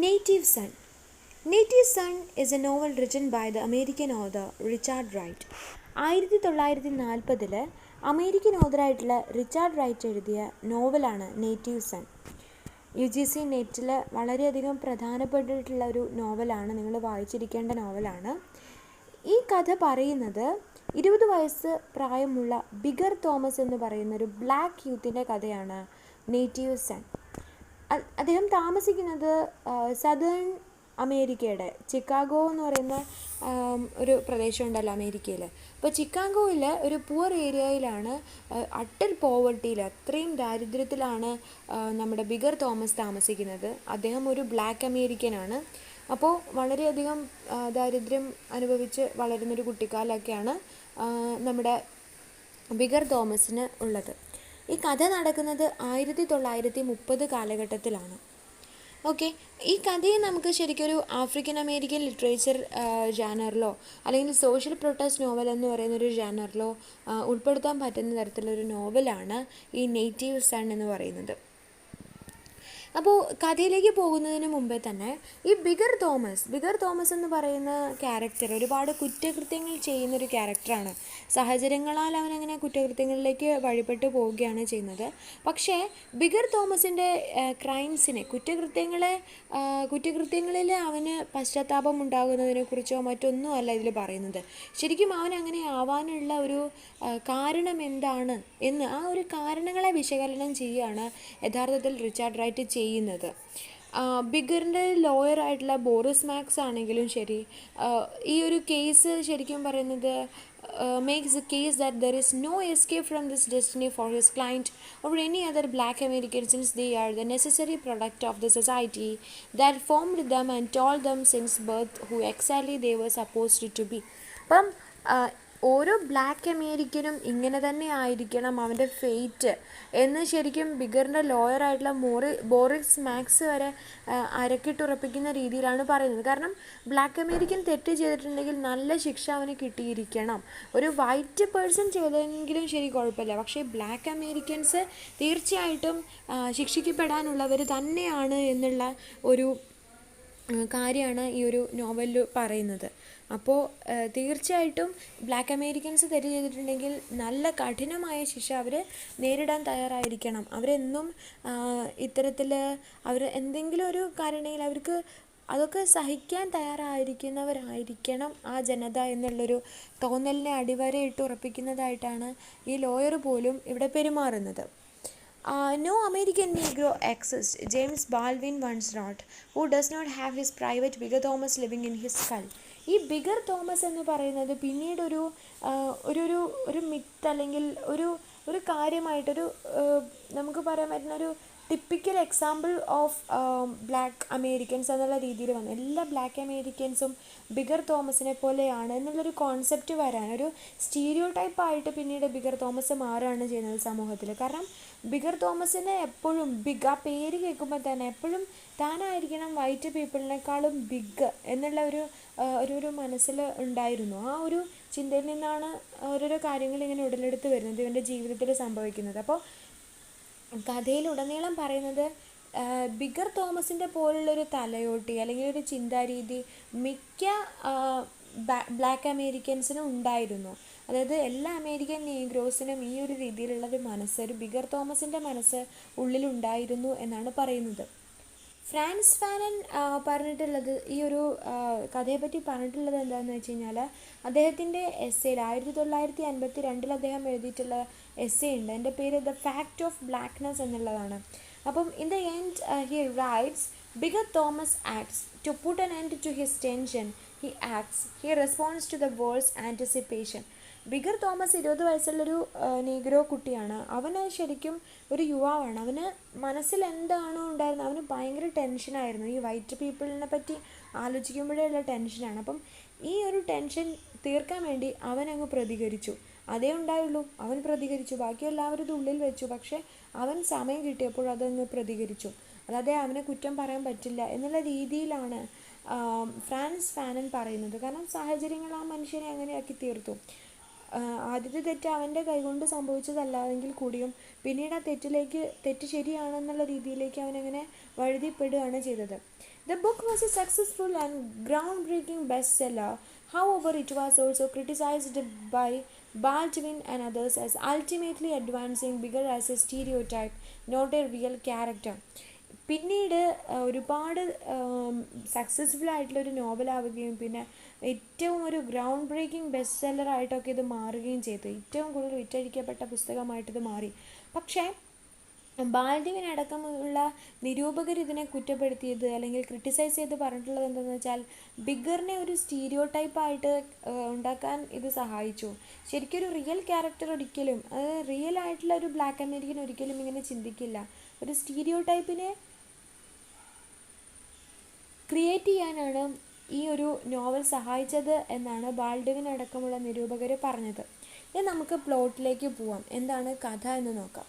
Native Son. Native Son is a novel written by the American author Richard Wright. 1940 American ഓഥറായിട്ടുള്ള Richard Wright എഴുതിയ നോവലാണ് native sun. UGC നെറ്റിൽ വളരെയധികം പ്രധാനപ്പെട്ടിട്ടുള്ള ഒരു നോവലാണ്, നിങ്ങൾ വായിച്ചിരിക്കേണ്ട നോവലാണ്. ഈ കഥ പറയുന്നത് 20 വയസ്സ് പ്രായമുള്ള ബിഗർ തോമസ് എന്ന് പറയുന്ന ഒരു ബ്ലാക്ക് യൂത്തിൻ്റെ കഥയാണ് നേറ്റീവ് സൺ. അദ്ദേഹം താമസിക്കുന്നത് സദേൺ അമേരിക്കയുടെ ചിക്കാഗോ എന്ന് പറയുന്ന ഒരു പ്രദേശം ഉണ്ടല്ലോ അമേരിക്കയിൽ. അപ്പോൾ ചിക്കാഗോയിൽ ഒരു പുവർ ഏരിയയിലാണ്, അട്ടർ പോവർട്ടിയിൽ, അത്രയും ദാരിദ്ര്യത്തിലാണ് നമ്മുടെ ബിഗർ തോമസ് താമസിക്കുന്നത്. അദ്ദേഹം ഒരു ബ്ലാക്ക് അമേരിക്കനാണ്. അപ്പോൾ വളരെയധികം ദാരിദ്ര്യം അനുഭവിച്ച് വളരുന്നൊരു കുട്ടിക്കാലമൊക്കെയാണ് നമ്മുടെ ബിഗർ തോമസിന് ഉള്ളത്. ഈ കഥ നടക്കുന്നത് 1930 കാലഘട്ടത്തിലാണ്. ഓക്കെ, ഈ കഥയെ നമുക്ക് ശരിക്കും ഒരു ആഫ്രിക്കൻ അമേരിക്കൻ ലിറ്ററേച്ചർ ജാനറിലോ അല്ലെങ്കിൽ സോഷ്യൽ പ്രൊട്ടസ്റ്റ് നോവൽ എന്ന് പറയുന്നൊരു ജാനറിലോ ഉൾപ്പെടുത്താൻ പറ്റുന്ന തരത്തിലൊരു നോവലാണ് ഈ നേറ്റീവ് സൺ എന്ന് പറയുന്നത്. അപ്പോൾ കഥയിലേക്ക് പോകുന്നതിന് മുമ്പേ തന്നെ ഈ ബിഗർ തോമസ് എന്ന് പറയുന്ന ക്യാരക്ടർ ഒരുപാട് കുറ്റകൃത്യങ്ങൾ ചെയ്യുന്നൊരു ക്യാരക്ടറാണ്. സാഹചര്യങ്ങളാൽ അവനങ്ങനെ കുറ്റകൃത്യങ്ങളിലേക്ക് വഴിപ്പെട്ടു പോവുകയാണ് ചെയ്യുന്നത്. പക്ഷേ ബിഗർ തോമസിൻ്റെ ക്രൈംസിനെ, കുറ്റകൃത്യങ്ങളിൽ അവന് പശ്ചാത്താപം ഉണ്ടാകുന്നതിനെക്കുറിച്ചോ മറ്റൊന്നും അല്ല ഇതിൽ പറയുന്നത്. ശരിക്കും അവൻ അങ്ങനെ ആവാനുള്ള ഒരു കാരണം എന്താണ് എന്ന്, ആ ഒരു കാരണങ്ങളെ വിശകലനം ചെയ്യുകയാണ് യഥാർത്ഥത്തിൽ റിച്ചാർഡ് റൈറ്റ് ചെയ്യുന്നത്. ബിഗറിൻ്റെ ലോയറായിട്ടുള്ള ബോറിസ് മാക്സ് ആണെങ്കിലും ശരി, ഈ ഒരു കേസ് ശരിക്കും പറയുന്നത് makes the case that there is no escape from this destiny for his client or any other black American, since they are the necessary product of the society that formed them and told them since birth who exactly they were supposed to be. അപ്പം ഓരോ black അമേരിക്കനും ഇങ്ങനെ തന്നെ ആയിരിക്കണം അവൻ്റെ fate എന്ന് ശരിക്കും ബിഗറിൻ്റെ ലോയറായിട്ടുള്ള Boris max വരെ അരക്കിട്ടുറപ്പിക്കുന്ന രീതിയിലാണ് പറയുന്നത്. കാരണം ബ്ലാക്ക് അമേരിക്കൻ തെറ്റ് ചെയ്തിട്ടുണ്ടെങ്കിൽ നല്ല ശിക്ഷ അവന് കിട്ടിയിരിക്കണം. ഒരു വൈറ്റ് പേഴ്സൺ ചെയ്തെങ്കിലും ശരി കുഴപ്പമില്ല, പക്ഷേ ബ്ലാക്ക് അമേരിക്കൻസ് തീർച്ചയായിട്ടും ശിക്ഷിക്കപ്പെടാനുള്ളവർ തന്നെയാണ് എന്നുള്ള ഒരു കാര്യമാണ് ഈ ഒരു നോവലിൽ പറയുന്നത്. അപ്പോൾ തീർച്ചയായിട്ടും ബ്ലാക്ക് അമേരിക്കൻസ് തെറ്റ് ചെയ്തിട്ടുണ്ടെങ്കിൽ നല്ല കഠിനമായ ശിക്ഷ അവർ നേരിടാൻ തയ്യാറായിരിക്കണം. അവരെന്നും ഇത്തരത്തിൽ അവർ എന്തെങ്കിലും ഒരു കാരണയിൽ അവർക്ക് അതൊക്കെ സഹിക്കാൻ തയ്യാറായിരിക്കുന്നവരായിരിക്കണം ആ ജനത എന്നുള്ളൊരു തോന്നലിനെ അടിവരയിട്ട് ഉറപ്പിക്കുന്നതായിട്ടാണ് ഈ ലോയർ പോലും ഇവിടെ പെരുമാറുന്നത്. No American Negro exists, James Baldwin once wrote, who does not have his private Bigger Thomas living in his skull. ഈ ബിഗർ തോമസ് എന്ന് പറയുന്നത് പിന്നീട് ഒരു മിത്ത് അല്ലെങ്കിൽ ഒരു കാര്യമായിട്ടൊരു നമുക്ക് പറയാൻ പറ്റുന്ന ഒരു typical example of black Americans എന്നുള്ള രീതിയിൽ വന്നു. എല്ലാ ബ്ലാക്ക് അമേരിക്കൻസും ബിഗർ തോമസിനെ പോലെയാണ് എന്നുള്ളൊരു കോൺസെപ്റ്റ് വരാൻ, ഒരു സ്റ്റീരിയോ ടൈപ്പായിട്ട് പിന്നീട് ബിഗർ തോമസ് മാറുകയാണ് ചെയ്യുന്നത് സമൂഹത്തിൽ. കാരണം ബിഗർ തോമസിനെ എപ്പോഴും ആ പേര് കേൾക്കുമ്പോൾ തന്നെ എപ്പോഴും താനായിരിക്കണം വൈറ്റ് പീപ്പിളിനേക്കാളും ബിഗ് എന്നുള്ള ഒരു മനസ്സിൽ ഉണ്ടായിരുന്നു. ആ ഒരു ചിന്തയിൽ നിന്നാണ് ഓരോരോ കാര്യങ്ങൾ ഇങ്ങനെ ഉടലെടുത്ത് വരുന്നത്, ഇവൻ്റെ ജീവിതത്തിൽ സംഭവിക്കുന്നത്. അപ്പോൾ കഥയിലുടനീളം പറയുന്നത് ബിഗർ തോമസിൻ്റെ പോലുള്ളൊരു തലയോട്ടി അല്ലെങ്കിൽ ഒരു ചിന്താരീതി മിക്ക ബ്ലാക്ക് അമേരിക്കൻസിനും ഉണ്ടായിരുന്നു. അതായത് എല്ലാ അമേരിക്കൻ നീഗ്രോസിനും ഈ ഒരു രീതിയിലുള്ളൊരു മനസ്സ്, ഒരു ബിഗർ തോമസിൻ്റെ മനസ്സ് ഉള്ളിലുണ്ടായിരുന്നു എന്നാണ് പറയുന്നത്. ഫ്രാൻസ് ഫാനൻ പറഞ്ഞിട്ടുള്ളത്, ഈ ഒരു കഥയെപ്പറ്റി പറഞ്ഞിട്ടുള്ളത് എന്താണെന്ന് വെച്ച് കഴിഞ്ഞാൽ, അദ്ദേഹത്തിൻ്റെ എസ്സേയിൽ 1952 അദ്ദേഹം എഴുതിയിട്ടുള്ള എസ്സേ ഉണ്ട്. എൻ്റെ പേര് ദ ഫാക്റ്റ് ഓഫ് ബ്ലാക്ക്നെസ് എന്നുള്ളതാണ്. അപ്പം in the end he writes, Bigger Thomas acts to put an end to his tension. He acts, he response to the world's anticipation. Bigger Thomas 20 വയസ്സുള്ളൊരു നീഗ്രോ കുട്ടിയാണ്. അവന് ശരിക്കും ഒരു യുവാവാണ്. അവന് മനസ്സിൽ എന്താണോ ഉണ്ടായിരുന്നത്, അവന് ഭയങ്കര ടെൻഷനായിരുന്നു. ഈ വൈറ്റ് പീപ്പിളിനെ പറ്റി ആലോചിക്കുമ്പോഴേ ഉള്ള ടെൻഷനാണ്. അപ്പം ഈ ഒരു ടെൻഷൻ തീർക്കാൻ വേണ്ടി അവനങ്ങ് പ്രതികരിച്ചു. അതേ ഉണ്ടായുള്ളൂ, അവൻ പ്രതികരിച്ചു. ബാക്കി എല്ലാവരും ഇത് ഉള്ളിൽ വെച്ചു. പക്ഷേ അവൻ സമയം കിട്ടിയപ്പോൾ അതങ്ങ് പ്രതികരിച്ചു. അല്ലാതെ അവനെ കുറ്റം പറയാൻ പറ്റില്ല എന്നുള്ള രീതിയിലാണ് ഫ്രാൻസ് ഫാനൻ പറയുന്നത്. കാരണം സാഹചര്യങ്ങൾ ആ മനുഷ്യനെ അങ്ങനെയാക്കി തീർത്തു. ആദ്യത്തെ തെറ്റ് അവൻ്റെ കൈകൊണ്ട് സംഭവിച്ചതല്ലാതെങ്കിൽ കൂടിയും പിന്നീട് ആ തെറ്റ് ശരിയാണെന്നുള്ള രീതിയിലേക്ക് അവനങ്ങനെ വഴുതിപ്പെടുകയാണ് ചെയ്തത്. The book was a successful and groundbreaking bestseller. However, it was also criticized by Baldwin and others as ultimately advancing Bigger as a stereotype, not a real character. പിന്നീട് ഒരുപാട് സക്സസ്ഫുൾ ആയിട്ടുള്ളൊരു നോവലാവുകയും പിന്നെ ഏറ്റവും ഒരു ഗ്രൗണ്ട് ബ്രേക്കിംഗ് ബെസ്റ്റ് സെല്ലറായിട്ടൊക്കെ ഇത് മാറുകയും ചെയ്തു. ഏറ്റവും കൂടുതൽ വിറ്റഴിക്കപ്പെട്ട പുസ്തകമായിട്ടിത് മാറി. പക്ഷേ ബാൽഡ്വിൻ അടക്കമുള്ള നിരൂപകർ ഇതിനെ കുറ്റപ്പെടുത്തിയത് അല്ലെങ്കിൽ ക്രിട്ടിസൈസ് ചെയ്ത് പറഞ്ഞിട്ടുള്ളത് എന്താണെന്ന് വെച്ചാൽ ബിഗറിനെ ഒരു സ്റ്റീരിയോ ടൈപ്പായിട്ട് ഉണ്ടാക്കാൻ ഇത് സഹായിച്ചു. ശരിക്കും ഒരു റിയൽ ക്യാരക്ടർ ഒരിക്കലും, അത് റിയൽ ആയിട്ടുള്ള ഒരു ബ്ലാക്ക് അമേരിക്കൻ ഒരിക്കലും ഇങ്ങനെ ചിന്തിക്കില്ല. ഒരു സ്റ്റീരിയോ ടൈപ്പിനെ ക്രിയേറ്റ് ചെയ്യാനാണ് ഈ ഒരു നോവൽ സഹായിച്ചത് എന്നാണ് ബാൽഡ്വിൻ അടക്കമുള്ള നിരൂപകർ പറഞ്ഞത്. ഇനി നമുക്ക് പ്ലോട്ടിലേക്ക് പോവാം. എന്താണ് കഥ എന്ന് നോക്കാം.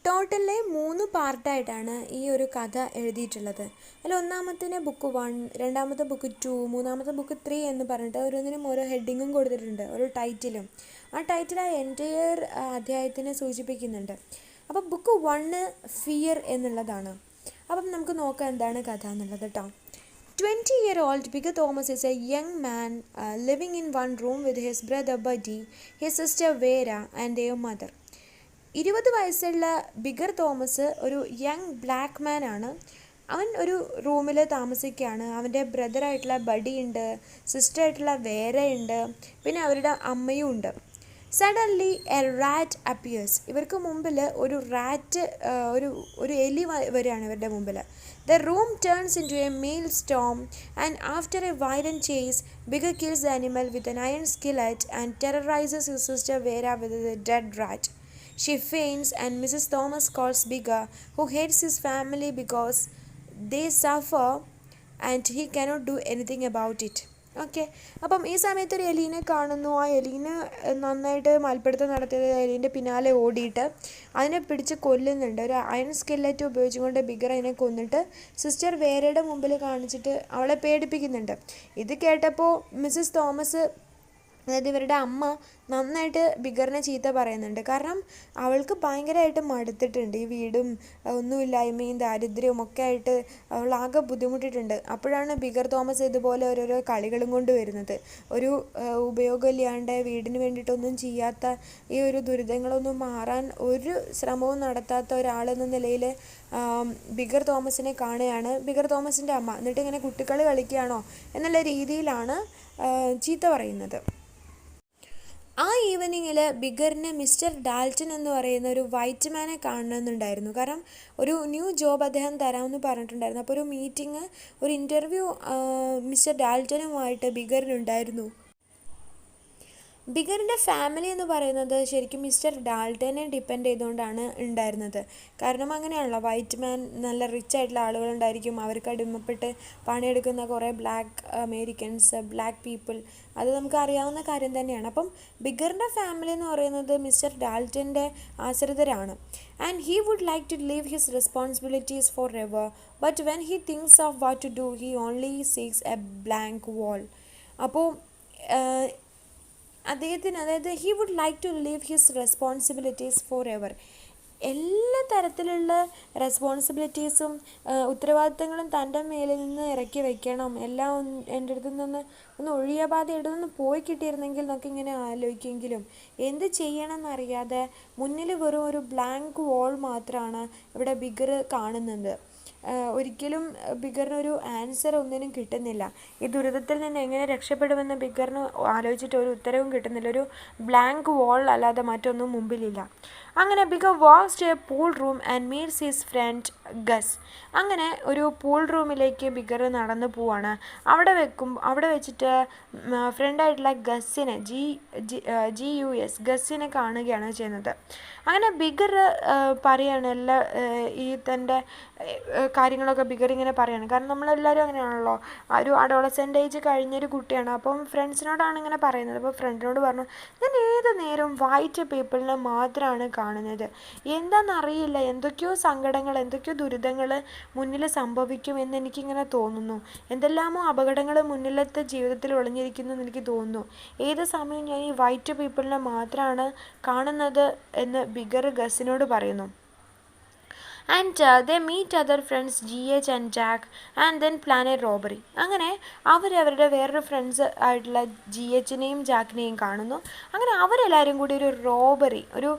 ടോട്ടലിലെ 3 പാർട്ടായിട്ടാണ് ഈ ഒരു കഥ എഴുതിയിട്ടുള്ളത്. അതിൽ ഒന്നാമത്തെ ബുക്ക് 1, രണ്ടാമത്തെ ബുക്ക് 2, മൂന്നാമത്തെ ബുക്ക് 3 എന്ന് പറഞ്ഞിട്ട് ഓരോന്നിനും ഓരോ ഹെഡിങ്ങും കൊടുത്തിട്ടുണ്ട്, ഒരു ടൈറ്റിലും. ആ ടൈറ്റിൽ ആ എൻറ്റയർ അധ്യായത്തിനെ സൂചിപ്പിക്കുന്നുണ്ട്. അപ്പം ബുക്ക് 1 ഫിയർ എന്നുള്ളതാണ്. അപ്പം നമുക്ക് നോക്കാം എന്താണ് കഥ എന്നുള്ളത് കേട്ടോ. 20-year-old Bigger Thomas is a young man living in one room with his brother Buddy, his sister Vera and their mother. 20 വയസ്സുള്ള ബിഗർ തോമസ് ഒരു യങ് ബ്ലാക്ക് മാൻ ആണ്. അവൻ ഒരു റൂമിൽ താമസിക്കുകയാണ്. അവൻ്റെ ബ്രദറായിട്ടുള്ള ബഡി ഉണ്ട്, സിസ്റ്ററായിട്ടുള്ള വേര ഉണ്ട്, പിന്നെ അവരുടെ അമ്മയും ഉണ്ട്. Suddenly A rat appears. ഇവർക്ക് മുമ്പിൽ ഒരു റാറ്റ്, ഒരു എലി വരികയാണ് ഇവരുടെ മുമ്പിൽ. The room turns into a maelstrom, and after a violent chase, Bigger kills the animal with an iron skillet and terrorizes his sister Vera with a dead rat. She faints, and Mrs. Thomas calls Bigger, who hates his family because they suffer and he cannot do anything about it. Okay, അപ്പം ഈ സമയത്ത് ഒരു എലീനെ കാണുന്നു. ആ എലീനെ നന്നായിട്ട് മൽപ്പിടുത്തം നടത്തിയത് എലീൻ്റെ പിന്നാലെ ഓടിയിട്ട് അതിനെ പിടിച്ച് കൊല്ലുന്നുണ്ട്. ഒരു അയൺ സ്കെല്ലറ്റ് ഉപയോഗിച്ചുകൊണ്ട് ബിഗർ അതിനെ കൊന്നിട്ട് സിസ്റ്റർ വേരയുടെ മുമ്പിൽ കാണിച്ചിട്ട് അവളെ പേടിപ്പിക്കുന്നുണ്ട്. ഇത് കേട്ടപ്പോൾ മിസ്സസ് തോമസ്, അതായത് ഇവരുടെ അമ്മ, നന്നായിട്ട് ബിഗറിനെ ചീത്ത പറയുന്നുണ്ട്. കാരണം അവൾക്ക് ഭയങ്കരമായിട്ട് മടുത്തിട്ടുണ്ട്. ഈ വീടും ഒന്നുമില്ലായ്മയും ദാരിദ്ര്യവും ഒക്കെ ആയിട്ട് അവളാകെ ബുദ്ധിമുട്ടിയിട്ടുണ്ട്. അപ്പോഴാണ് ബിഗർ തോമസ് ഇതുപോലെ ഓരോരോ കളികളും കൊണ്ട് വരുന്നത്. ഒരു ഉപയോഗമില്ലാണ്ട് വീടിന് വേണ്ടിയിട്ടൊന്നും ചെയ്യാത്ത, ഈ ഒരു ദുരിതങ്ങളൊന്നും മാറാൻ ഒരു ശ്രമവും നടത്താത്ത ഒരാളെന്ന നിലയിൽ ബിഗർ തോമസിനെ കാണുകയാണ് ബിഗർ തോമസിൻ്റെ അമ്മ. എന്നിട്ട് ഇങ്ങനെ കുട്ടികൾ കളിക്കുകയാണോ എന്നുള്ള രീതിയിലാണ് ചീത്ത പറയുന്നത്. ആ ഈവനിങ്ങിൽ ബിഗറിന് മിസ്റ്റർ ഡാൽട്ടൺ എന്ന് പറയുന്ന ഒരു വൈറ്റ് മാനെ കാണണമെന്നുണ്ടായിരുന്നു. കാരണം ഒരു ന്യൂ ജോബ് അദ്ദേഹം തരാമെന്ന് പറഞ്ഞിട്ടുണ്ടായിരുന്നു. അപ്പോൾ ഒരു മീറ്റിംഗ്, ഒരു ഇൻ്റർവ്യൂ മിസ്റ്റർ ഡാൽട്ടനുമായിട്ട് ബിഗറിനുണ്ടായിരുന്നു. ബിഗറിൻ്റെ ഫാമിലി എന്ന് പറയുന്നത് ശരിക്കും മിസ്റ്റർ ഡാൽട്ടനെ ഡിപ്പെൻഡ് ചെയ്തുകൊണ്ടാണ് ഉണ്ടായിരുന്നത്. കാരണം അങ്ങനെയാണല്ലോ, വൈറ്റ് മാൻ, നല്ല റിച്ച് ആയിട്ടുള്ള ആളുകളുണ്ടായിരിക്കും, അവർക്ക് അടിമപ്പെട്ട് പണിയെടുക്കുന്ന കുറേ ബ്ലാക്ക് അമേരിക്കൻസ്, ബ്ലാക്ക് പീപ്പിൾ, അത് നമുക്ക് അറിയാവുന്ന കാര്യം തന്നെയാണ്. അപ്പം ബിഗറിൻ്റെ ഫാമിലി എന്ന് പറയുന്നത് മിസ്റ്റർ ഡാൽട്ടൻ്റെ ആശ്രിതരാണ്. And he would like to leave his responsibilities forever, but when he thinks of what to do he only seeks a blank wall. അപ്പോൾ അദ്ദേഹത്തിന്, അതായത് he would like to leave his responsibilities forever, എല്ലാ തരത്തിലുള്ള റെസ്പോൺസിബിലിറ്റീസും ഉത്തരവാദിത്തങ്ങളും തൻ്റെ മേലിൽ നിന്ന് ഇറക്കി വയ്ക്കണം, എല്ലാം എൻ്റെ അടുത്തു നിന്ന് ഒന്ന് ഒഴിയബാധ എടുത്തൊന്ന് പോയി കിട്ടിയിരുന്നെങ്കിൽ എന്നൊക്കെ ഇങ്ങനെ ആലോചിക്കുമെങ്കിലും എന്ത് ചെയ്യണമെന്നറിയാതെ മുന്നിൽ വെറും ഒരു ബ്ലാങ്ക് വാൾ മാത്രമാണ് ഇവിടെ ബിഗർ കാണുന്നത്. ഒരിക്കലും ബിഗറിനൊരു ആൻസർ ഒന്നിനും കിട്ടുന്നില്ല. ഈ ദുരിതത്തിൽ നിന്ന് എങ്ങനെ രക്ഷപ്പെടുമെന്ന് ബിഗറിന് ആലോചിച്ചിട്ട് ഒരു ഉത്തരവും കിട്ടുന്നില്ല. ഒരു ബ്ലാങ്ക് വാൾ അല്ലാതെ മറ്റൊന്നും മുമ്പിലില്ല. അങ്ങനെ Bigger walks to a pool room and meets his friend Gus. അങ്ങനെ ഒരു പൂൾ റൂമിലേക്ക് ബിഗർ നടന്നു പോവാണ്. അവിടെ വെച്ചിട്ട് ഫ്രണ്ടായിട്ടുള്ള ഗസ്സിനെ, GUS ഗസ്സിനെ കാണുകയാണ് ചെയ്യുന്നത്. അങ്ങനെ ബിഗർ പറയാണ് ഈ തൻ്റെ കാര്യങ്ങളൊക്കെ ബിഗർ ഇങ്ങനെ പറയാണ്. കാരണം നമ്മളെല്ലാവരും അങ്ങനെയാണല്ലോ, ഒരു അഡോളസെൻ്റ് ഏജ് കഴിഞ്ഞൊരു കുട്ടിയാണ്. അപ്പം ഫ്രണ്ട്സിനോടാണ് ഇങ്ങനെ പറയുന്നത്. അപ്പോൾ ഫ്രണ്ടിനോട് പറഞ്ഞു, ഞാൻ ഏത് നേരവും വൈറ്റ് പീപ്പിളിനെ മാത്രമാണ് കാണുന്നത്, എന്താണെന്നറിയില്ല, എന്തൊക്കെയോ സങ്കടങ്ങൾ, എന്തൊക്കെയോ ദുരിതങ്ങൾ മുന്നിൽ സംഭവിക്കുമെന്ന് എനിക്കിങ്ങനെ തോന്നുന്നു, എന്തെല്ലാമോ അപകടങ്ങൾ മുന്നിലത്തെ ജീവിതത്തിൽ ഒളിഞ്ഞിരിക്കുന്നു എന്ന് എനിക്ക് തോന്നുന്നു, ഏത് സമയം ഞാൻ ഈ വൈറ്റ് പീപ്പിളിനെ മാത്രമാണ് കാണുന്നത് എന്ന് ബിഗർ ഗസിനോട് പറയുന്നു. And they meet other friends GH and Jack and then plan a robbery. അങ്ങനെ അവരവരുടെ വേറൊരു ഫ്രണ്ട്സ് ആയിട്ടുള്ള GHനെയും ജാക്കിനെയും കാണുന്നു. അങ്ങനെ അവരെല്ലാവരും കൂടി ഒരു റോബറി, ഒരു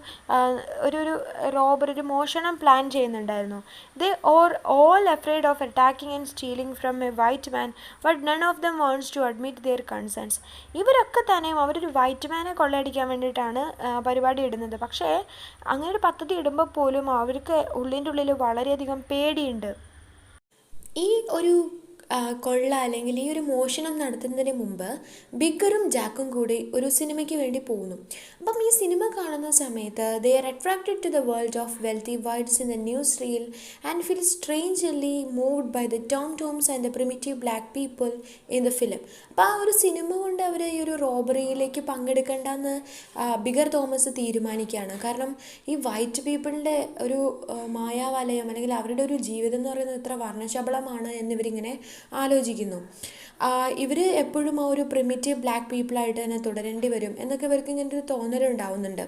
റോബറി, ഒരു മോഷണം പ്ലാൻ ചെയ്യുന്നുണ്ടായിരുന്നു. They are all afraid of attacking and stealing from a white man, but none of them wants to admit their concerns. ഇവരൊക്കെ തന്നെയും അവരൊരു വൈറ്റ് മാനെ കൊള്ളയടിക്കാൻ വേണ്ടിയിട്ടാണ് പരിപാടി ഇടുന്നത്. പക്ഷേ അങ്ങനെ ഒരു പദ്ധതി ഇടുമ്പോൾ പോലും അവർക്ക് ഉള്ളിൻ്റെ ഉള്ളിൽ വളരെയധികം പേടിയുണ്ട്. ഈ ഒരു കൊള്ള അല്ലെങ്കിൽ ഈ ഒരു മോഷണം നടത്തുന്നതിന് മുമ്പ് ബിഗറും ജാക്കും കൂടി ഒരു സിനിമയ്ക്ക് വേണ്ടി പോകുന്നു. അപ്പം ഈ സിനിമ കാണുന്ന സമയത്ത് they are attracted to the world of wealthy whites in the newsreel and feel strangely moved by the toms and the primitive black people in the film. അപ്പോൾ ആ ഒരു സിനിമ കൊണ്ട് അവർ ഈ ഒരു റോബറിയിലേക്ക് പങ്കെടുക്കേണ്ടെന്ന് ബിഗർ തോമസ് തീരുമാനിക്കുകയാണ്. കാരണം ഈ white പീപ്പിളിൻ്റെ ഒരു മായാവലയം അല്ലെങ്കിൽ അവരുടെ ഒരു ജീവിതം എന്ന് പറയുന്നത് എത്ര വർണ്ണശബളമാണ് എന്നിവരിങ്ങനെ ആലോചിക്കുന്നു. ഇവർ എപ്പോഴും ആ ഒരു പ്രിമിറ്റീവ് ബ്ലാക്ക് പീപ്പിളായിട്ട് തന്നെ തുടരേണ്ടി വരും എന്നൊക്കെ ഇവർക്ക് ഇങ്ങനെ ഒരു തോന്നലുണ്ടാവുന്നുണ്ട്.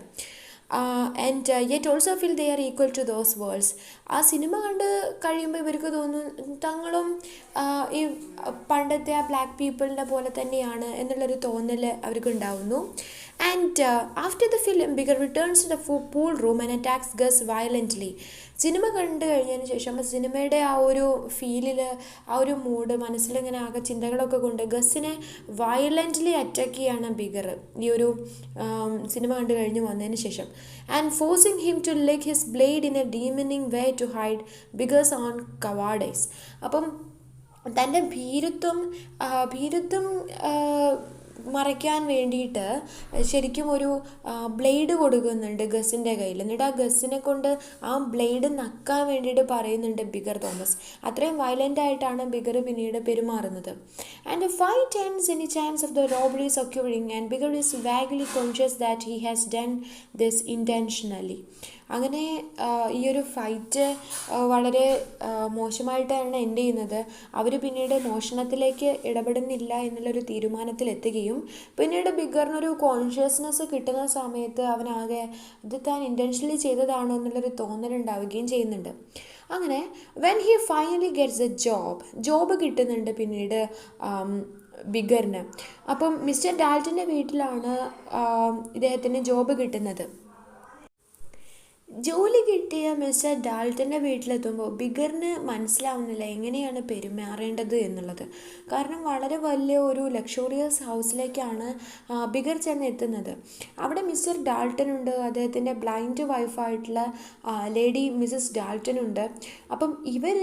And yet also feel they are equal to those worlds. ആ സിനിമ കണ്ട് കഴിയുമ്പോൾ ഇവർക്ക് തോന്നുന്നു തങ്ങളും ഈ പണ്ടത്തെ ആ ബ്ലാക്ക് പീപ്പിളിൻ്റെ പോലെ തന്നെയാണ് എന്നുള്ളൊരു തോന്നൽ അവർക്ക് ഉണ്ടാവുന്നു. And after the film Bigger returns to the pool room and attacks Gus violently. Cinema കണ്ടു കഴിഞ്ഞതിന് ശേഷം സിനിമയുടെ ആ ഒരു ഫീലിൽ, ആ ഒരു മൂഡ് മനസ്സിലിങ്ങനെ ആകെ ചിന്തകളൊക്കെ കൊണ്ട് ഗസ്സിനെ വയലൻ്റ്ലി അറ്റാക്ക് ചെയ്യാണ് ബിഗർ ഈ ഒരു സിനിമ കണ്ടു കഴിഞ്ഞ് വന്നതിന് ശേഷം. And forcing him to lick his blade in a demeaning way to hide Bigger's own cowardice. അപ്പം തൻ്റെ ഭീരുത്വം മറയ്ക്കാൻ വേണ്ടിയിട്ട് ശരിക്കും ഒരു ബ്ലേഡ് കൊടുക്കുന്നുണ്ട് ഗസിൻ്റെ കയ്യിൽ. എന്നിട്ട് ആ ഗസിനെ കൊണ്ട് ആ ബ്ലേഡ് നക്കാൻ വേണ്ടിയിട്ട് പറയുന്നുണ്ട് ബിഗർ തോമസ്. അത്രയും വയലൻ്റ് ആയിട്ടാണ് ബിഗർ പിന്നീട് പെരുമാറുന്നത്. And 5 any chance of the robberies occurring and Bigger is vaguely conscious that he has done this intentionally. അങ്ങനെ ഈ ഒരു ഫൈറ്റ് വളരെ മോശമായിട്ടാണ് എൻഡ് ചെയ്യുന്നത്. അവർ പിന്നീട് മോഷണത്തിലേക്ക് ഇടപെടുന്നില്ല എന്നുള്ളൊരു തീരുമാനത്തിലെത്തുകയും പിന്നീട് ബിഗറിനൊരു കോൺഷ്യസ്നെസ് കിട്ടുന്ന സമയത്ത് അവനാകെ ഇത് താൻ ഇൻറ്റൻഷനലി ചെയ്തതാണോ എന്നുള്ളൊരു തോന്നലുണ്ടാവുകയും ചെയ്യുന്നുണ്ട്. അങ്ങനെ when he finally gets A job കിട്ടുന്നുണ്ട് പിന്നീട് ബിഗറിന്. അപ്പം മിസ്റ്റർ ഡാൽട്ടൻ്റെ വീട്ടിലാണ് ഇദ്ദേഹത്തിന് ജോബ് കിട്ടുന്നത്. ജോലി കിട്ടിയ മിസ്റ്റർ ഡാൽട്ടൻ്റെ വീട്ടിലെത്തുമ്പോൾ ബിഗറിന് മനസ്സിലാവുന്നില്ല എങ്ങനെയാണ് പെരുമാറേണ്ടത് എന്നുള്ളത്. കാരണം വളരെ വലിയ ഒരു ലക്ഷറിയസ് ഹൗസിലേക്കാണ് ബിഗർ ചെന്ന് എത്തുന്നത്. അവിടെ മിസ്റ്റർ ഡാൽട്ടനുണ്ട്, അദ്ദേഹത്തിൻ്റെ ബ്ലൈൻഡ് വൈഫായിട്ടുള്ള ലേഡി മിസ്സസ് ഡാൽട്ടനുണ്ട്. അപ്പം ഇവർ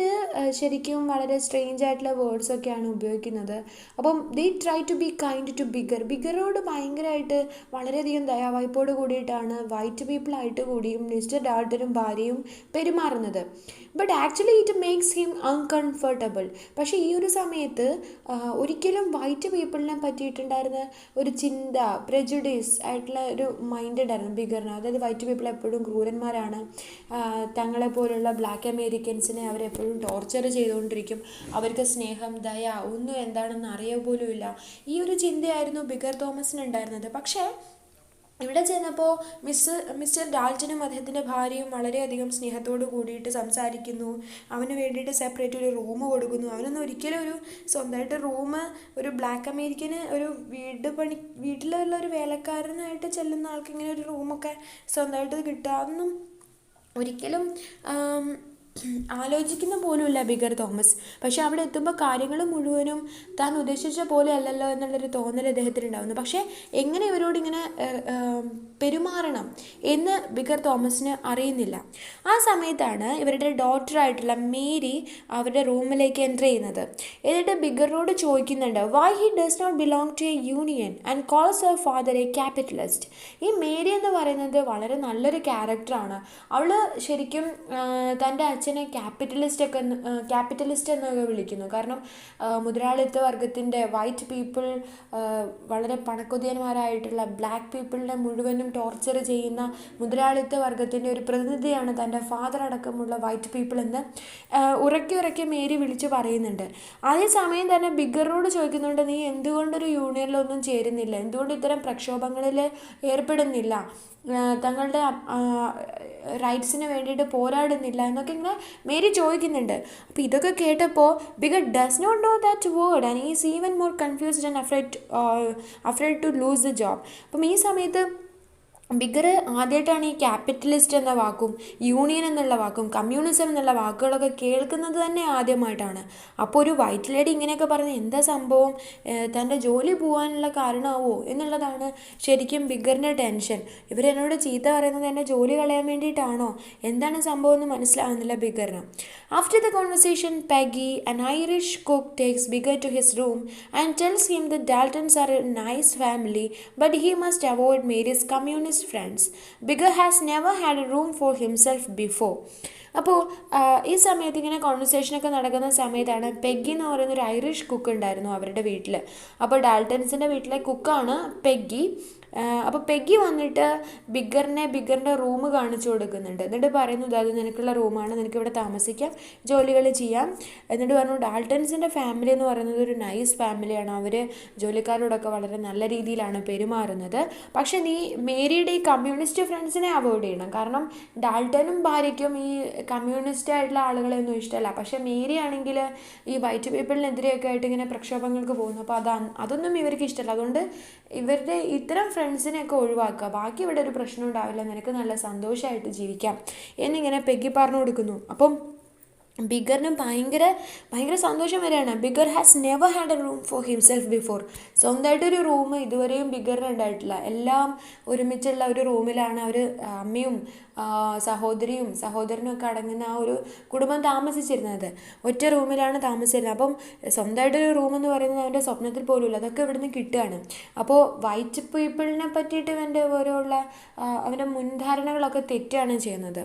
ശരിക്കും വളരെ സ്ട്രേഞ്ച് ആയിട്ടുള്ള വേർഡ്സൊക്കെയാണ് ഉപയോഗിക്കുന്നത്. അപ്പം they try to be kind to ബിഗറോട് ഭയങ്കരമായിട്ട് വളരെയധികം ദയാവായ്പോട് കൂടിയിട്ടാണ് വൈറ്റ് പീപ്പിളായിട്ട് കൂടിയും മിസ്റ്റർ ഡാൽട്ടനും ഭാര്യയും പെരുമാറുന്നത്. But actually it makes him uncomfortable. പക്ഷേ ഈ ഒരു സമയത്ത് ഒരിക്കലും വൈറ്റ് പീപ്പിളിനെ പറ്റിയിട്ടുണ്ടായിരുന്ന ഒരു ചിന്ത, പ്രെജുഡീസ് ആയിട്ടുള്ള ഒരു മൈൻഡ് ഉണ്ടായിരുന്നു ബിഗറിന്. അതായത് വൈറ്റ് പീപ്പിൾ എപ്പോഴും ക്രൂരന്മാരാണ്, തങ്ങളെപ്പോലുള്ള ബ്ലാക്ക് അമേരിക്കൻസിനെ അവരെപ്പോഴും ടോർച്ചർ ചെയ്തുകൊണ്ടിരിക്കും, അവർക്ക് സ്നേഹം, ദയ ഒന്നും എന്താണെന്ന് അറിയുക പോലുമില്ല. ഈ ഒരു ചിന്തയായിരുന്നു ബിഗർ തോമസിനുണ്ടായിരുന്നത്. പക്ഷേ ഇവിടെ ചെന്നപ്പോൾ മിസ്റ്റർ ഡാൽട്ടനും അദ്ദേഹത്തിൻ്റെ ഭാര്യയും വളരെയധികം സ്നേഹത്തോട് കൂടിയിട്ട് സംസാരിക്കുന്നു. അവന് വേണ്ടിയിട്ട് സെപ്പറേറ്റ് ഒരു റൂം കൊടുക്കുന്നു. അവനൊന്നും ഒരിക്കലും ഒരു സ്വന്തമായിട്ട് റൂം ഒരു ബ്ലാക്ക് അമേരിക്കന് ഒരു വീട്ടിലുള്ള ഒരു വേലക്കാരനായിട്ട് ചെല്ലുന്ന ആൾക്ക് ഇങ്ങനെ ഒരു റൂമൊക്കെ സ്വന്തമായിട്ട് കിട്ടുക അതൊന്നും ഒരിക്കലും ആലോചിക്കുന്ന പോലുമില്ല ബിഗർ തോമസ്. പക്ഷെ അവിടെ എത്തുമ്പോൾ കാര്യങ്ങൾ മുഴുവനും താൻ ഉദ്ദേശിച്ച പോലെ അല്ലല്ലോ എന്നുള്ളൊരു തോന്നൽ അദ്ദേഹത്തിനുണ്ടാകുന്നു. പക്ഷേ എങ്ങനെ ഇവരോട് ഇങ്ങനെ പെരുമാറണം എന്ന് ബിഗർ തോമസിന് അറിയുന്നില്ല. ആ സമയത്താണ് ഇവരുടെ ഡോട്ടറായിട്ടുള്ള മേരി അവരുടെ റൂമിലേക്ക് എൻ്റർ ചെയ്യുന്നത്. എന്നിട്ട് ബിഗറിനോട് ചോദിക്കുന്നുണ്ട് why he does not belong to a union and calls her father a capitalist. ഈ മേരി എന്ന് പറയുന്നത് വളരെ നല്ലൊരു ക്യാരക്ടറാണ്. അവൾ ശരിക്കും തൻ്റെ അച്ഛനെ ക്യാപിറ്റലിസ്റ്റ് എന്നൊക്കെ വിളിക്കുന്നു. കാരണം മുതലാളിത്ത വർഗത്തിൻ്റെ വൈറ്റ് പീപ്പിൾ, വളരെ പണക്കൊതിയന്മാരായിട്ടുള്ള ബ്ലാക്ക് പീപ്പിളിനെ മുഴുവനും ടോർച്ചർ ചെയ്യുന്ന മുതലാളിത്ത വർഗത്തിൻ്റെ ഒരു പ്രതിനിധിയാണ് തൻ്റെ ഫാദർ അടക്കമുള്ള വൈറ്റ് പീപ്പിൾ എന്ന് ഉറക്കെ മേരി വിളിച്ച് പറയുന്നുണ്ട്. അതേസമയം തന്നെ ബിഗറിനോട് ചോദിക്കുന്നുണ്ട്, നീ എന്തുകൊണ്ടൊരു യൂണിയനിലൊന്നും ചേരുന്നില്ല, എന്തുകൊണ്ട് ഇത്തരം പ്രക്ഷോഭങ്ങളിൽ ഏർപ്പെടുന്നില്ല, തങ്ങളുടെ റൈറ്റ്സിന് വേണ്ടിയിട്ട് പോരാടുന്നില്ല എന്നൊക്കെ ഇങ്ങനെ മേരി ചോദിക്കുന്നുണ്ട്. അപ്പോൾ ഇതൊക്കെ കേട്ടപ്പോൾ Bigger does not know that word and is even more confused and afraid to lose the job. അപ്പം ഈ സമയത്ത് ബിഗർ ആദ്യമായിട്ടാണ് ഈ ക്യാപിറ്റലിസ്റ്റ് എന്ന വാക്കും യൂണിയൻ എന്നുള്ള വാക്കും കമ്മ്യൂണിസം എന്നുള്ള വാക്കുകളൊക്കെ കേൾക്കുന്നത് തന്നെ ആദ്യമായിട്ടാണ്. അപ്പോൾ ഒരു വൈറ്റ് ലേഡി ഇങ്ങനെയൊക്കെ പറഞ്ഞ് എന്താ സംഭവം, തൻ്റെ ജോലി പോകാനുള്ള കാരണമാവോ എന്നുള്ളതാണ് ശരിക്കും ബിഗറിൻ്റെ ടെൻഷൻ. ഇവരെന്നോട് ചീത്ത പറയുന്നത് എൻ്റെ ജോലി കളയാൻ വേണ്ടിയിട്ടാണോ, എന്താണ് സംഭവം എന്ന് മനസ്സിലാവുന്നില്ല ബിഗറിന്. After the conversation Peggy, an Irish cook, takes Bigger to his room and tells him that Daltons are a nice family, but he must avoid Mary's communist friends. Bigger has never had a room for himself before. അപ്പോൾ ഈ സമയത്ത് ഇങ്ങനെ കോൺവെർസേഷനൊക്കെ നടക്കുന്ന സമയത്താണ് Peggy എന്ന് പറയുന്ന ഒരു Irish cook ഉണ്ടായിരുന്നു അവരുടെ വീട്ടിൽ. അപ്പോൾ ഡാൽട്ടൻസിൻ്റെ വീട്ടിലെ കുക്കാണ് പെഗ്ഗി. അപ്പോൾ പെഗ്ഗി വന്നിട്ട് ബിഗറിൻ്റെ റൂം കാണിച്ചു കൊടുക്കുന്നുണ്ട്. എന്നിട്ട് പറയുന്നു, അത് നിനക്കുള്ള റൂമാണ്, നിനക്കിവിടെ താമസിക്കാം, ജോലികൾ ചെയ്യാം. എന്നിട്ട് പറഞ്ഞു, ഡാൽട്ടൻസിൻ്റെ ഫാമിലി എന്ന് പറയുന്നത് ഒരു നൈസ് ഫാമിലിയാണ്, അവർ ജോലിക്കാരോടൊക്കെ വളരെ നല്ല രീതിയിലാണ് പെരുമാറുന്നത്. പക്ഷേ നീ മേരിയുടെ ഈ കമ്മ്യൂണിസ്റ്റ് ഫ്രണ്ട്സിനെ അവോയ്ഡ് ചെയ്യണം. കാരണം ഡാൽട്ടനും ഭാര്യയ്ക്കും ഈ കമ്മ്യൂണിസ്റ്റ് ആയിട്ടുള്ള ആളുകളെയൊന്നും ഇഷ്ടമല്ല. പക്ഷേ മേരി ആണെങ്കിൽ ഈ വൈറ്റ് പീപ്പിളിനെതിരെയൊക്കെ ആയിട്ട് ഇങ്ങനെ പ്രക്ഷോഭങ്ങൾക്ക് പോകുന്നു. അപ്പോൾ അതൊന്നും ഇവർക്ക് ഇഷ്ടമല്ല. അതുകൊണ്ട് ഇവരുടെ ഇത്തരം ഫ്രണ്ട്സിനെയൊക്കെ ഒഴിവാക്കുക, ബാക്കി ഇവിടെ ഒരു പ്രശ്നം ഉണ്ടാവില്ല, നിനക്ക് നല്ല സന്തോഷമായിട്ട് ജീവിക്കാം എന്നിങ്ങനെ പെഗ്ഗി പറഞ്ഞു കൊടുക്കുന്നു. അപ്പം ബിഗറിന് ഭയങ്കര സന്തോഷം വരികയാണ്. Bigger has never had A room for himself before. സ്വന്തമായിട്ടൊരു റൂം ഇതുവരെയും ബിഗറിന് ഉണ്ടായിട്ടില്ല. എല്ലാം ഒരുമിച്ചുള്ള ഒരു റൂമിലാണ് അവർ അമ്മയും സഹോദരിയും സഹോദരനും ഒക്കെ അടങ്ങുന്ന ആ ഒരു കുടുംബം താമസിച്ചിരുന്നത്. ഒറ്റ റൂമിലാണ് താമസിച്ചിരുന്നത്. അപ്പം സ്വന്തമായിട്ടൊരു റൂമെന്ന് പറയുന്നത് അവൻ്റെ സ്വപ്നത്തിൽ പോലുമില്ല. അതൊക്കെ ഇവിടുന്ന് കിട്ടുകയാണ്. അപ്പോൾ വൈറ്റ് പീപ്പിളിനെ പറ്റിയിട്ട് ഇവൻ്റെ ഓരോയുള്ള അവൻ്റെ മുൻധാരണകളൊക്കെ തെറ്റാണ് ചെയ്യുന്നത്.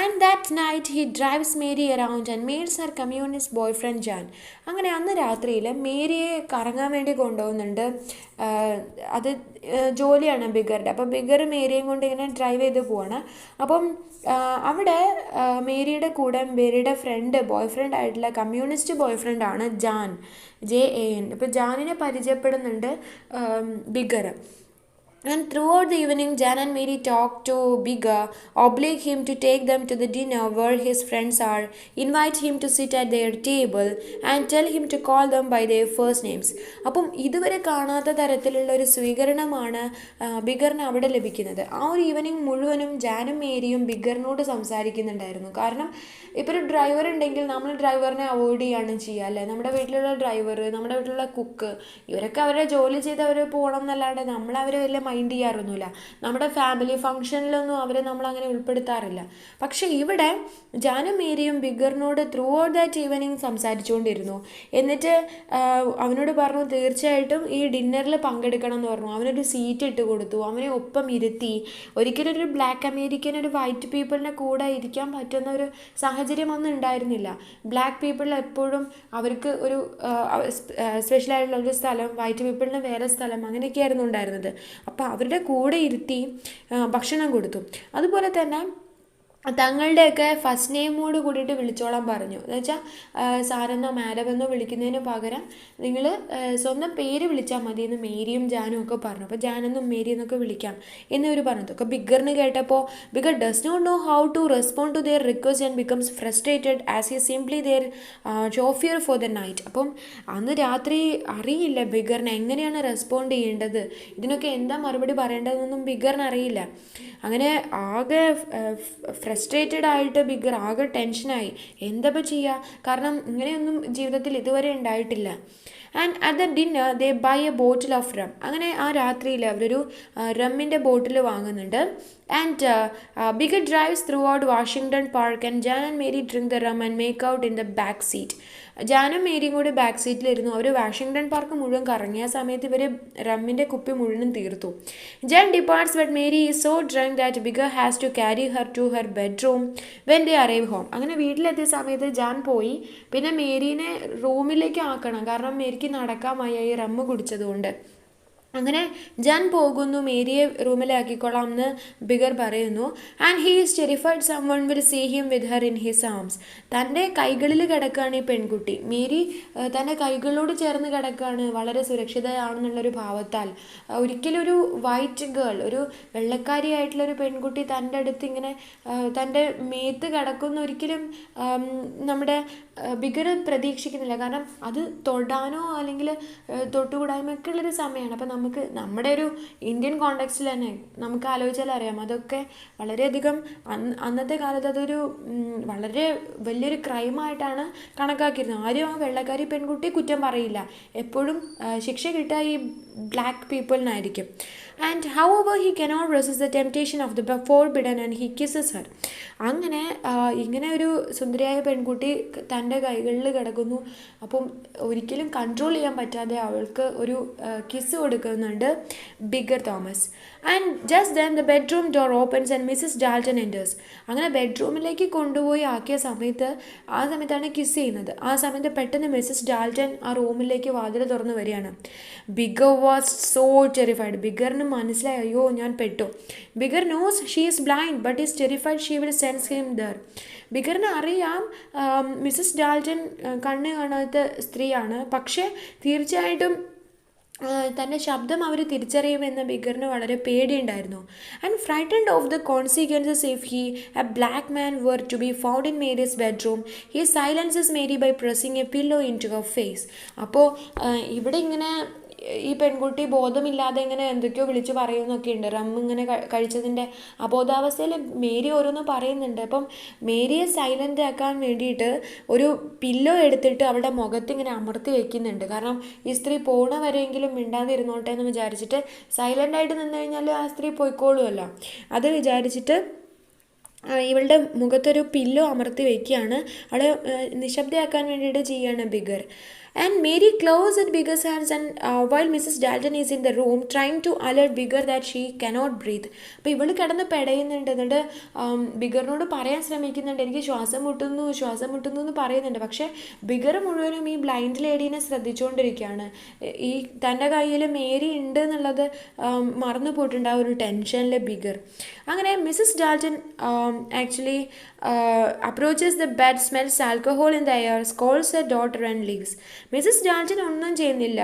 And that night he drives Mary around and meets her communist boyfriend John. അങ്ങനെ അന്ന് രാത്രിയിൽ മേരിയെ കറങ്ങാൻ വേണ്ടി കൊണ്ടുപോകുന്നുണ്ട്. അത് ജോലിയാണ് ബിഗറുടെ. അപ്പോൾ ബിഗർ മേരിയും കൊണ്ട് ഇങ്ങനെ ഡ്രൈവ് ചെയ്ത് പോവാണ്. അപ്പം അവിടെ മേരിയുടെ കൂടെ മേരിയുടെ ബോയ്ഫ്രണ്ട് ആയിട്ടുള്ള കമ്മ്യൂണിസ്റ്റ് ബോയ്ഫ്രണ്ടാണ് ജാൻ, JAN. അപ്പോൾ ജാനിനെ പരിചയപ്പെടുന്നുണ്ട് bigger. And throughout the evening, Jan and Mary talk to Bigger, oblige him to take them to the dinner where his friends are, invite him to sit at their table, and tell him to call them by their first names. അപ്പം ഇതുവരെ കാണാത്ത തരത്തിലുള്ള ഒരു സ്വീകരണമാണ് ബിഗറിന് അവിടെ ലഭിക്കുന്നത്. ആ ഒരു ഈവനിങ് മുഴുവനും ജാനും മേരിയും ബിഗറിനോട് സംസാരിക്കുന്നുണ്ടായിരുന്നു. കാരണം ഇപ്പോൾ ഒരു ഡ്രൈവർ ഉണ്ടെങ്കിൽ നമ്മൾ ഡ്രൈവറിനെ അവോയ്ഡ് ചെയ്യുകയാണ് ചെയ്യുക, അല്ലേ? നമ്മുടെ വീട്ടിലുള്ള ഡ്രൈവർ, നമ്മുടെ വീട്ടിലുള്ള കുക്ക്, ഇവരൊക്കെ അവരെ ജോലി ചെയ്ത് അവർ പോകണം എന്നല്ലാണ്ട് നമ്മളവരെ വലിയ മൈൻഡ് ചെയ്യാറൊന്നുമില്ല. നമ്മുടെ ഫാമിലി ഫംഗ്ഷനിലൊന്നും അവരെ നമ്മളങ്ങനെ ഉൾപ്പെടുത്താറില്ല. പക്ഷേ ഇവിടെ ജാനും മേരിയും ബിഗറിനോട് ത്രൂ ഔട്ട് ദാറ്റ് ഈവനിങ് സംസാരിച്ചുകൊണ്ടിരുന്നു. എന്നിട്ട് അവനോട് പറഞ്ഞു തീർച്ചയായിട്ടും ഈ ഡിന്നറിൽ പങ്കെടുക്കണം എന്ന് പറഞ്ഞു. അവനൊരു സീറ്റ് ഇട്ട് കൊടുത്തു, അവനെ ഒപ്പം ഇരുത്തി. ഒരിക്കലും ഒരു ബ്ലാക്ക് അമേരിക്കൻ ഒരു വൈറ്റ് പീപ്പിളിൻ്റെ കൂടെ ഇരിക്കാൻ പറ്റുന്ന ഒരു സാഹചര്യമൊന്നും ഉണ്ടായിരുന്നില്ല. ബ്ലാക്ക് പീപ്പിൾ എപ്പോഴും അവർക്ക് ഒരു സ്പെഷ്യലായിട്ടുള്ള ഒരു സ്ഥലം, വൈറ്റ് പീപ്പിളിന് വേറെ സ്ഥലം, അങ്ങനെയൊക്കെയായിരുന്നു ഉണ്ടായിരുന്നത്. അപ്പോൾ അവരുടെ കൂടെ ഇരുത്തി ഭക്ഷണം കൊടുത്തു. അതുപോലെ തന്നെ തങ്ങളുടെയൊക്കെ ഫസ്റ്റ് നെയിമോട് കൂടിയിട്ട് വിളിച്ചോളാൻ പറഞ്ഞു. എന്ന് വെച്ചാൽ സാറെന്നോ മാഡമെന്നോ വിളിക്കുന്നതിന് പകരം നിങ്ങൾ സ്വന്തം പേര് വിളിച്ചാൽ മതി എന്ന് മേരിയും ജാനും ഒക്കെ പറഞ്ഞു. അപ്പോൾ ജാനെന്നും മേരി എന്നൊക്കെ വിളിക്കാം എന്നിവർ പറഞ്ഞു. ഒക്കെ ബിഗറിന് കേട്ടപ്പോൾ Bigger does not know how to respond to their request and becomes frustrated as he simply their chauffeur for the night. അപ്പം അന്ന് രാത്രി അറിയില്ല ബിഗറിന് എങ്ങനെയാണ് റെസ്പോണ്ട് ചെയ്യേണ്ടത്, ഇതിനൊക്കെ എന്താ മറുപടി പറയേണ്ടതെന്നൊന്നും ബിഗറിന് അറിയില്ല. അങ്ങനെ ആകെ ഫ്രസ്ട്രേറ്റഡ് ആയിട്ട് ബിഗർ ആകെ ടെൻഷനായി. എന്താ ചെയ്യുക? കാരണം ഇങ്ങനെയൊന്നും ജീവിതത്തിൽ ഇതുവരെ ഉണ്ടായിട്ടില്ല. And at the dinner they buy a bottle of rum. അങ്ങനെ ആ രാത്രിയിൽ അവരൊരു റമ്മിൻ്റെ ബോട്ടിൽ വാങ്ങുന്നുണ്ട്. And Bigger drives throughout Washington Park, and Jan and Mary drink the rum and make out in the back seat. ജാനും മേരിയും കൂടി ബാക്ക് സീറ്റിലിരുന്നു. അവർ വാഷിങ്ടൺ പാർക്ക് മുഴുവൻ കറങ്ങിയ സമയത്ത് ഇവർ റമ്മിൻ്റെ കുപ്പി മുഴുവനും തീർത്തു. Jan departs but Mary is so drunk that Bigger has to carry her to her bedroom when they arrive home. അങ്ങനെ വീട്ടിലെത്തിയ സമയത്ത് ജാൻ പോയി. പിന്നെ മേരീനെ റൂമിലേക്ക് ആക്കണം, കാരണം മേരിക്ക് നടക്കാൻ വയ്യ ഈ റമ്മ് കുടിച്ചതുകൊണ്ട്. അങ്ങനെ ജാൻ പോകുന്നു, മേരിയെ റൂമിലാക്കിക്കൊള്ളാം എന്ന് ബിഗർ പറയുന്നു. And he is terrified someone will see him with her in his arms. തൻ്റെ കൈകളിൽ കിടക്കുകയാണ് ഈ പെൺകുട്ടി. മേരി തൻ്റെ കൈകളോട് ചേർന്ന് കിടക്കുകയാണ്, വളരെ സുരക്ഷിതയാണെന്നുള്ളൊരു ഭാവത്താൽ. ഒരിക്കലും ഒരു വൈറ്റ് ഗേൾ, ഒരു വെള്ളക്കാരിയായിട്ടുള്ളൊരു പെൺകുട്ടി തൻ്റെ അടുത്ത് ഇങ്ങനെ തൻ്റെ മേത്ത് കിടക്കുന്ന ഒരിക്കലും നമ്മുടെ ബിഗർ പ്രതീക്ഷിക്കുന്നില്ല. കാരണം അത് തൊടാനോ അല്ലെങ്കിൽ തൊട്ടുകൂടായ്മയൊക്കെ ഉള്ളൊരു സമയമാണ്. അപ്പം നമുക്ക് നമ്മുടെ ഒരു ഇന്ത്യൻ കോണ്ടെക്സ്റ്റിൽ തന്നെ നമുക്ക് ആലോചിച്ചാൽ അറിയാം, അതൊക്കെ വളരെയധികം അന്നത്തെ കാലത്ത് അതൊരു വളരെ വലിയൊരു ക്രൈമായിട്ടാണ് കണക്കാക്കിയിരുന്നത്. ആരും ആ വെള്ളക്കാരി പെൺകുട്ടി കുറ്റം പറയില്ല, എപ്പോഴും ശിക്ഷ കിട്ടുക ഈ ബ്ലാക്ക് പീപ്പിളിനായിരിക്കും. And however he cannot resist the temptation of the forbidden and he kisses her. അങ്ങനെ ഇങ്ങനെ ഒരു സുന്ദരിയായ പെൺകുട്ടി തൻ്റെ കൈകളിൽ കിടക്കുന്നു. അപ്പം ഒരിക്കലും കൺട്രോൾ ചെയ്യാൻ പറ്റാതെ അവൾക്ക് ഒരു കിസ് കൊടുക്കുന്നുണ്ട് Bigger Thomas. And just then the bedroom door opens and Mrs Dalton enters. അങ്ങനെ ബെഡ്റൂമിലേക്ക് കൊണ്ടുപോയി ആക്കിയ സമയത്ത് ആ സമയത്താണ് കിസ് ചെയ്യുന്നത്. ആ സമയത്ത് പെട്ടെന്ന് മിസ്സസ് ഡാൾട്ടൺ ആ റൂമിലേക്ക് വാതിൽ തുറന്ന് വരികയാണ്. Bigger was so terrified. ബിഗറിന് മനസ്സിലായി, അയ്യോ ഞാൻ പെട്ടു. Bigger knows she is blind but is terrified she will sense him there. ബിഗറിന് അറിയാം മിസ്സസ് ഡാൾട്ടൺ കണ്ണ് കാണാത്ത സ്ത്രീയാണ്, പക്ഷേ തീർച്ചയായിട്ടും തൻ്റെ ശബ്ദം അവർ തിരിച്ചറിയുമെന്ന് ബിഗറിന് വളരെ പേടിയുണ്ടായിരുന്നു. And frightened of the consequences if he a black man were to be found in Mary's bedroom he silences Mary by pressing a pillow into her face. അപ്പോൾ ഇവിടെ ഇങ്ങനെ ഈ പെൺകുട്ടി ബോധമില്ലാതെ ഇങ്ങനെ എന്തൊക്കെയോ വിളിച്ച് പറയുന്നൊക്കെ ഉണ്ട്. റം ഇങ്ങനെ കഴിച്ചതിൻ്റെ അബോധാവസ്ഥയിൽ മേരി ഓരോന്ന് പറയുന്നുണ്ട്. അപ്പം മേരിയെ സൈലൻ്റ് ആക്കാൻ വേണ്ടിയിട്ട് ഒരു പില്ലോ എടുത്തിട്ട് അവളുടെ മുഖത്ത് ഇങ്ങനെ അമർത്തി വെക്കുന്നുണ്ട്. കാരണം ഈ സ്ത്രീ പോണ വരെയെങ്കിലും മിണ്ടാതിരുന്നോട്ടെ എന്ന് വിചാരിച്ചിട്ട്, സൈലൻ്റായിട്ട് നിന്ന് കഴിഞ്ഞാൽ ആ സ്ത്രീ പോയിക്കോളുമല്ലോ, അത് വിചാരിച്ചിട്ട് ഇവളുടെ മുഖത്തൊരു പില്ലോ അമർത്തി വയ്ക്കുകയാണ്. അവളെ നിശബ്ദയാക്കാൻ വേണ്ടിയിട്ട് ചെയ്യുകയാണ് bigger. And Mary closed at Bigger's hands and while Mrs. Dalton is in the room trying to alert Bigger that she cannot breathe. അപ്പോൾ ഇവൾ കിടന്ന് പെടയുന്നുണ്ട്. എന്നിട്ട് ബിഗറിനോട് പറയാൻ ശ്രമിക്കുന്നുണ്ട്, എനിക്ക് ശ്വാസം മുട്ടുന്നു എന്ന് പറയുന്നുണ്ട്. പക്ഷേ ബിഗർ മുഴുവനും ഈ ബ്ലൈൻഡ് ലേഡീനെ ശ്രദ്ധിച്ചുകൊണ്ടിരിക്കുകയാണ്. ഈ തൻ്റെ കയ്യിൽ മേരി ഉണ്ട് എന്നുള്ളത് മറന്നു പോയിട്ടുണ്ട് ആ ഒരു ടെൻഷനിൽ ബിഗർ. അങ്ങനെ Mrs Dalton actually approaches the bed, smells alcohol in the air, scolds her daughter and leaves. Mrs Dalton ഒന്നും ചെയ്യുന്നില്ല,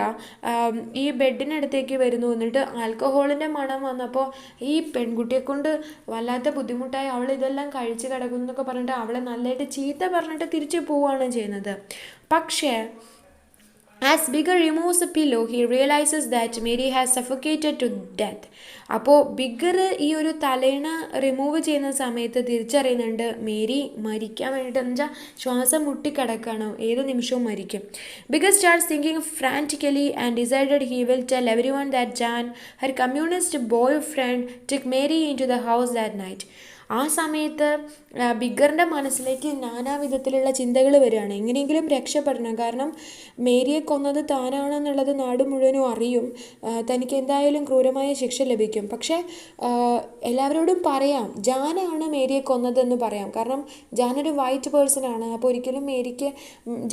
ഈ ബെഡിനടുത്തേക്ക് വരുന്നു. എന്നിട്ട് ആൽക്കഹോളിൻ്റെ മണം വന്നപ്പോൾ ഈ പെൺകുട്ടിയെ കൊണ്ട് വല്ലാത്ത ബുദ്ധിമുട്ടായി അവൾ ഇതെല്ലാം കഴിച്ച് കിടക്കുന്നു എന്നൊക്കെ പറഞ്ഞിട്ട് അവളെ നല്ലതായിട്ട് ചീത്ത പറഞ്ഞിട്ട് തിരിച്ചു പോവുകയാണ് ചെയ്യുന്നത്. പക്ഷേ as Bigger removes the pillow, he realizes that Mary has suffocated to death. അപ്പോൾ ബിഗർ ഈ ഒരു തലേണ റിമൂവ് ചെയ്യുന്ന സമയത്ത് തിരിച്ചറിയുന്നുണ്ട് മേരി മരിക്കാൻ വേണ്ടിയിട്ട്, എന്ന് വെച്ചാൽ ശ്വാസം മുട്ടിക്കിടക്കണം, ഏത് നിമിഷവും മരിക്കും. Bigger starts thinking frantically and decided he will tell everyone that Jan, her communist boyfriend, took Mary into the house that night. ആ സമയത്ത് ബിഗറിൻ്റെ മനസ്സിലേക്ക് നാനാവിധത്തിലുള്ള ചിന്തകൾ വരികയാണ്. എങ്ങനെയെങ്കിലും രക്ഷപ്പെടണം, കാരണം മേരിയെ കൊന്നത് താനാണെന്നുള്ളത് നാട് മുഴുവനും അറിയും, തനിക്ക് എന്തായാലും ക്രൂരമായ ശിക്ഷ ലഭിക്കും. പക്ഷേ എല്ലാവരോടും പറയാം ജാനാണ് മേരിയെ കൊന്നതെന്ന് പറയാം, കാരണം ജാനൊരു വൈറ്റ് പേഴ്സൺ ആണ്. അപ്പോൾ ഒരിക്കലും മേരിക്ക്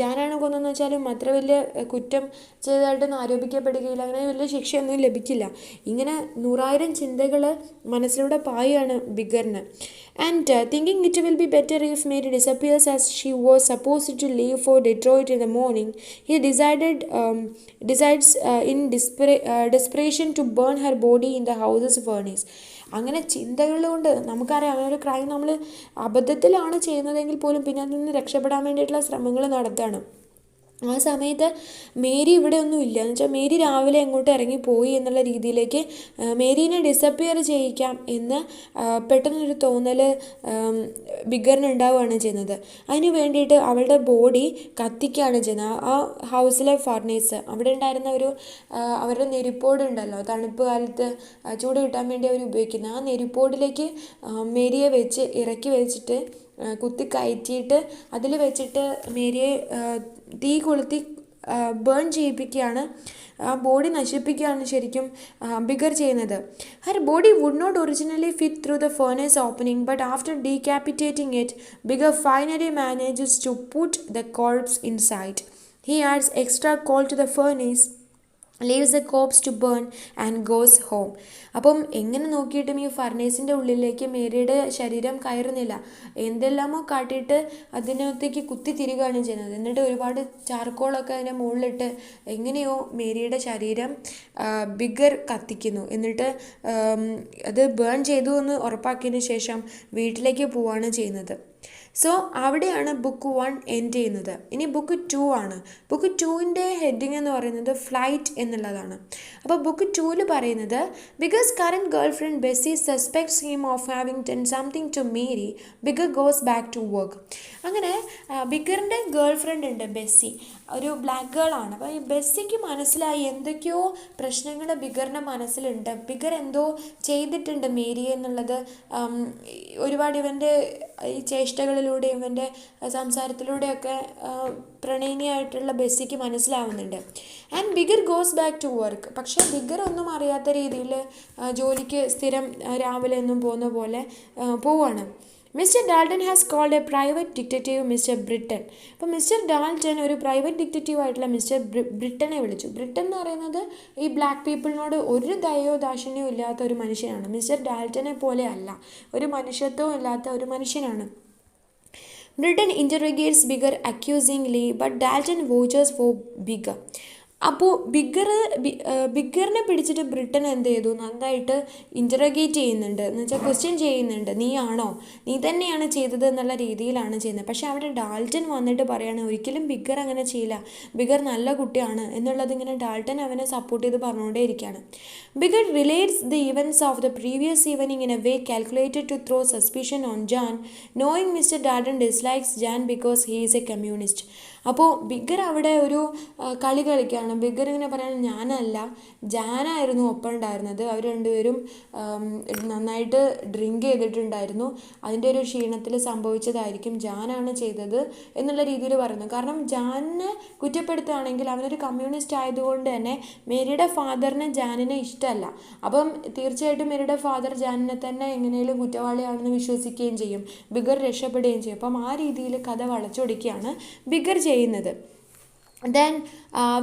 ജാനാണ് കൊന്നതെന്ന് വെച്ചാലും അത്ര വലിയ കുറ്റം ചെയ്തതായിട്ടൊന്നും ആരോപിക്കപ്പെടുകയില്ല, അങ്ങനെ വലിയ ശിക്ഷയൊന്നും ലഭിക്കില്ല. ഇങ്ങനെ 100,000 ചിന്തകൾ മനസ്സിലൂടെ പായാണ് ബിഗറിന്. And thinking it will be better if Mary disappears as she was supposed to leave for Detroit in the morning, he decides in desperation to burn her body in the house's furnace. അങ്ങനെ ചിന്തകൾ കൊണ്ട് നമുക്കറിയാം അങ്ങനെ ഒരു crime നമ്മൾ അബദ്ധത്തിലാണ് ചെയ്യുന്നതെങ്കിൽ പോലും പിന്നെ അതിൽ നിന്ന് രക്ഷപ്പെടാൻ വേണ്ടിയിട്ടുള്ള ശ്രമങ്ങൾ നടത്തുകയാണ്. ആ സമയത്ത് മേരി ഇവിടെ ഒന്നും ഇല്ല എന്ന് വെച്ചാൽ മേരി രാവിലെ എങ്ങോട്ട് ഇറങ്ങിപ്പോയി എന്നുള്ള രീതിയിലേക്ക് മേരീനെ ഡിസപ്പിയർ ചെയ്യിക്കാം എന്ന് പെട്ടെന്നൊരു തോന്നൽ ബിഗറിന് ഉണ്ടാവുകയാണ് ചെയ്യുന്നത്. അതിന് വേണ്ടിയിട്ട് അവളുടെ ബോഡി കത്തിക്കുകയാണ് ചെയ്യുന്നത്. ആ ഹൗസിലെ ഫർണേസ് അവിടെ ഉണ്ടായിരുന്ന ഒരു അവരുടെ നെരിപ്പോട് ഉണ്ടല്ലോ, തണുപ്പ് കാലത്ത് ചൂട് കിട്ടാൻ വേണ്ടി അവർ ഉപയോഗിക്കുന്ന ആ നെരിപ്പോടിലേക്ക് മേരിയെ വെച്ച് ഇറക്കി വെച്ചിട്ട് കുത്തി കയറ്റിയിട്ട് അതിൽ വെച്ചിട്ട് മേരിയെ തീ കൊളുത്തി ബേൺ ചെയ്യിപ്പിക്കുകയാണ്, ആ ബോഡി നശിപ്പിക്കുകയാണ് ശരിക്കും ബിഗർ ചെയ്യുന്നത്. Her body would not originally fit through the furnace opening, but after decapitating it Bigger finally manages to put the corpse inside. He adds extra coal to the furnace, leaves the corpse to burn and goes home. അപ്പം എങ്ങനെ നോക്കിയിട്ടും ഈ ഫർണേസിൻ്റെ ഉള്ളിലേക്ക് മേരിയുടെ ശരീരം കയറുന്നില്ല. എന്തെല്ലാമോ കാട്ടിയിട്ട് അതിനകത്തേക്ക് കുത്തി തിരികുകയാണ് ചെയ്യുന്നത്. എന്നിട്ട് ഒരുപാട് ചാർക്കോളൊക്കെ അതിൻ്റെ മുകളിലിട്ട് എങ്ങനെയോ മേരിയുടെ ശരീരം ബിഗർ കത്തിക്കുന്നു. എന്നിട്ട് അത് ബേൺ ചെയ്തു എന്ന് ഉറപ്പാക്കിയതിന് ശേഷം വീട്ടിലേക്ക് പോവുകയാണ് ചെയ്യുന്നത്. സോ അവിടെയാണ് ബുക്ക് 1 എൻഡ് ചെയ്യുന്നത്. ഇനി ബുക്ക് 2 ആണ്. ബുക്ക് 2ൻ്റെ ഹെഡിങ് എന്ന് പറയുന്നത് ഫ്ലൈറ്റ് എന്നുള്ളതാണ്. അപ്പോൾ ബുക്ക് 2 പറയുന്നത് Bigger's current girl friend Bessie suspects him of having done something to Mary, Bigger goes back to work. അങ്ങനെ ബിഗറിൻ്റെ ഗേൾ ഫ്രണ്ട് ഉണ്ട് ബെസ്സി, ഒരു ബ്ലാക്ക് ഗേൾ ആണ്. അപ്പോൾ ഈ ബെസ്സിക്ക് മനസ്സിലായി എന്തൊക്കെയോ പ്രശ്നങ്ങൾ ബിഗറിൻ്റെ മനസ്സിലുണ്ട്, ബിഗർ എന്തോ ചെയ്തിട്ടുണ്ട് മേരിയെ എന്നുള്ളത് ഒരുപാട് ഇവൻ്റെ ഈ ചേഷ്ടകളിലൂടെ ഇവൻ്റെ സംസാരത്തിലൂടെയൊക്കെ പ്രണയിനിയായിട്ടുള്ള ബെസ്സിക്ക് മനസ്സിലാവുന്നുണ്ട്. And Bigger goes back to work. പക്ഷേ ബിഗർ ഒന്നും അറിയാത്ത രീതിയിൽ ജോലിക്ക് സ്ഥിരം രാവിലെ ഒന്നും പോകുന്ന പോലെ പോവാണ്. Mr Dalton has called a private detective Mr Britten. അപ്പോൾ മിസ്റ്റർ ഡാൾട്ടൺ ഒരു പ്രൈവറ്റ് ഡിറ്റക്റ്റീവ് ആയിട്ടുള്ള മിസ്റ്റർ ബ്രിട്ടനെ വിളിച്ചു. ബ്രിട്ടൻ എന്ന് പറയുന്നത് ഈ ബ്ലാക്ക് പീപ്പിളിനോട് ഒരു ദയോ ദാക്ഷിണ്യവും ഇല്ലാത്ത ഒരു മനുഷ്യനാണ്. മിസ്റ്റർ ഡാൾട്ടനെ പോലെ അല്ല, ഒരു മനുഷ്യത്വവും ഇല്ലാത്ത ഒരു മനുഷ്യനാണ്. Britten interrogates Bigger accusingly, but Dalton വോച്ചേഴ്സ് ഫോർ ബിഗർ. അപ്പോൾ ബിഗറിനെ പിടിച്ചിട്ട് ബ്രിട്ടൻ എന്ത് ചെയ്തു, നന്നായിട്ട് ഇൻ്ററഗേറ്റ് ചെയ്യുന്നുണ്ട്, എന്ന് വെച്ചാൽ ക്വസ്റ്റ്യൻ ചെയ്യുന്നുണ്ട്, നീ ആണോ, നീ തന്നെയാണ് ചെയ്തത് എന്നുള്ള രീതിയിലാണ് ചെയ്യുന്നത്. പക്ഷേ അവിടെ ഡാൾട്ടൺ വന്നിട്ട് പറയുകയാണ് ഒരിക്കലും ബിഗർ അങ്ങനെ ചെയ്യില്ല, ബിഗർ നല്ല കുട്ടിയാണ് എന്നുള്ളത് ഇങ്ങനെ ഡാൾട്ടൺ അവനെ സപ്പോർട്ട് ചെയ്ത് പറഞ്ഞുകൊണ്ടേ ഇരിക്കുകയാണ്. Bigger relates the events of the previous evening in a way calculated to throw suspicion on Jan, knowing Mr Dalton dislikes Jan because he is a communist. അപ്പോൾ ബിഗർ അവിടെ ഒരു കളി കളിക്കുകയാണ്. ബിഗർ ഇങ്ങനെ പറയാൻ ഞാനല്ല, ജാനായിരുന്നു ഒപ്പം ഉണ്ടായിരുന്നത്, അവർ രണ്ടുപേരും നന്നായിട്ട് ഡ്രിങ്ക് ചെയ്തിട്ടുണ്ടായിരുന്നു, അതിൻ്റെ ഒരു ക്ഷീണത്തിൽ സംഭവിച്ചതായിരിക്കും, ജാനാണ് ചെയ്തത് എന്നുള്ള രീതിയിൽ പറയുന്നു. കാരണം ജാനിനെ കുറ്റപ്പെടുത്തുകയാണെങ്കിൽ അവനൊരു കമ്മ്യൂണിസ്റ്റ് ആയതുകൊണ്ട് തന്നെ മേരിയുടെ ഫാദറിന് ജാനിനെ ഇഷ്ടമല്ല. അപ്പം തീർച്ചയായിട്ടും മേരിയുടെ ഫാദർ ജാനിനെ തന്നെ എങ്ങനെയും കുറ്റവാളിയാണെന്ന് വിശ്വസിക്കുകയും ചെയ്യും, ബിഗർ രക്ഷപ്പെടുകയും ചെയ്യും. അപ്പം ആ രീതിയിൽ കഥ വളച്ചൊടിക്കുകയാണ് ബിഗർ ചെയ്യുന്നത്. Then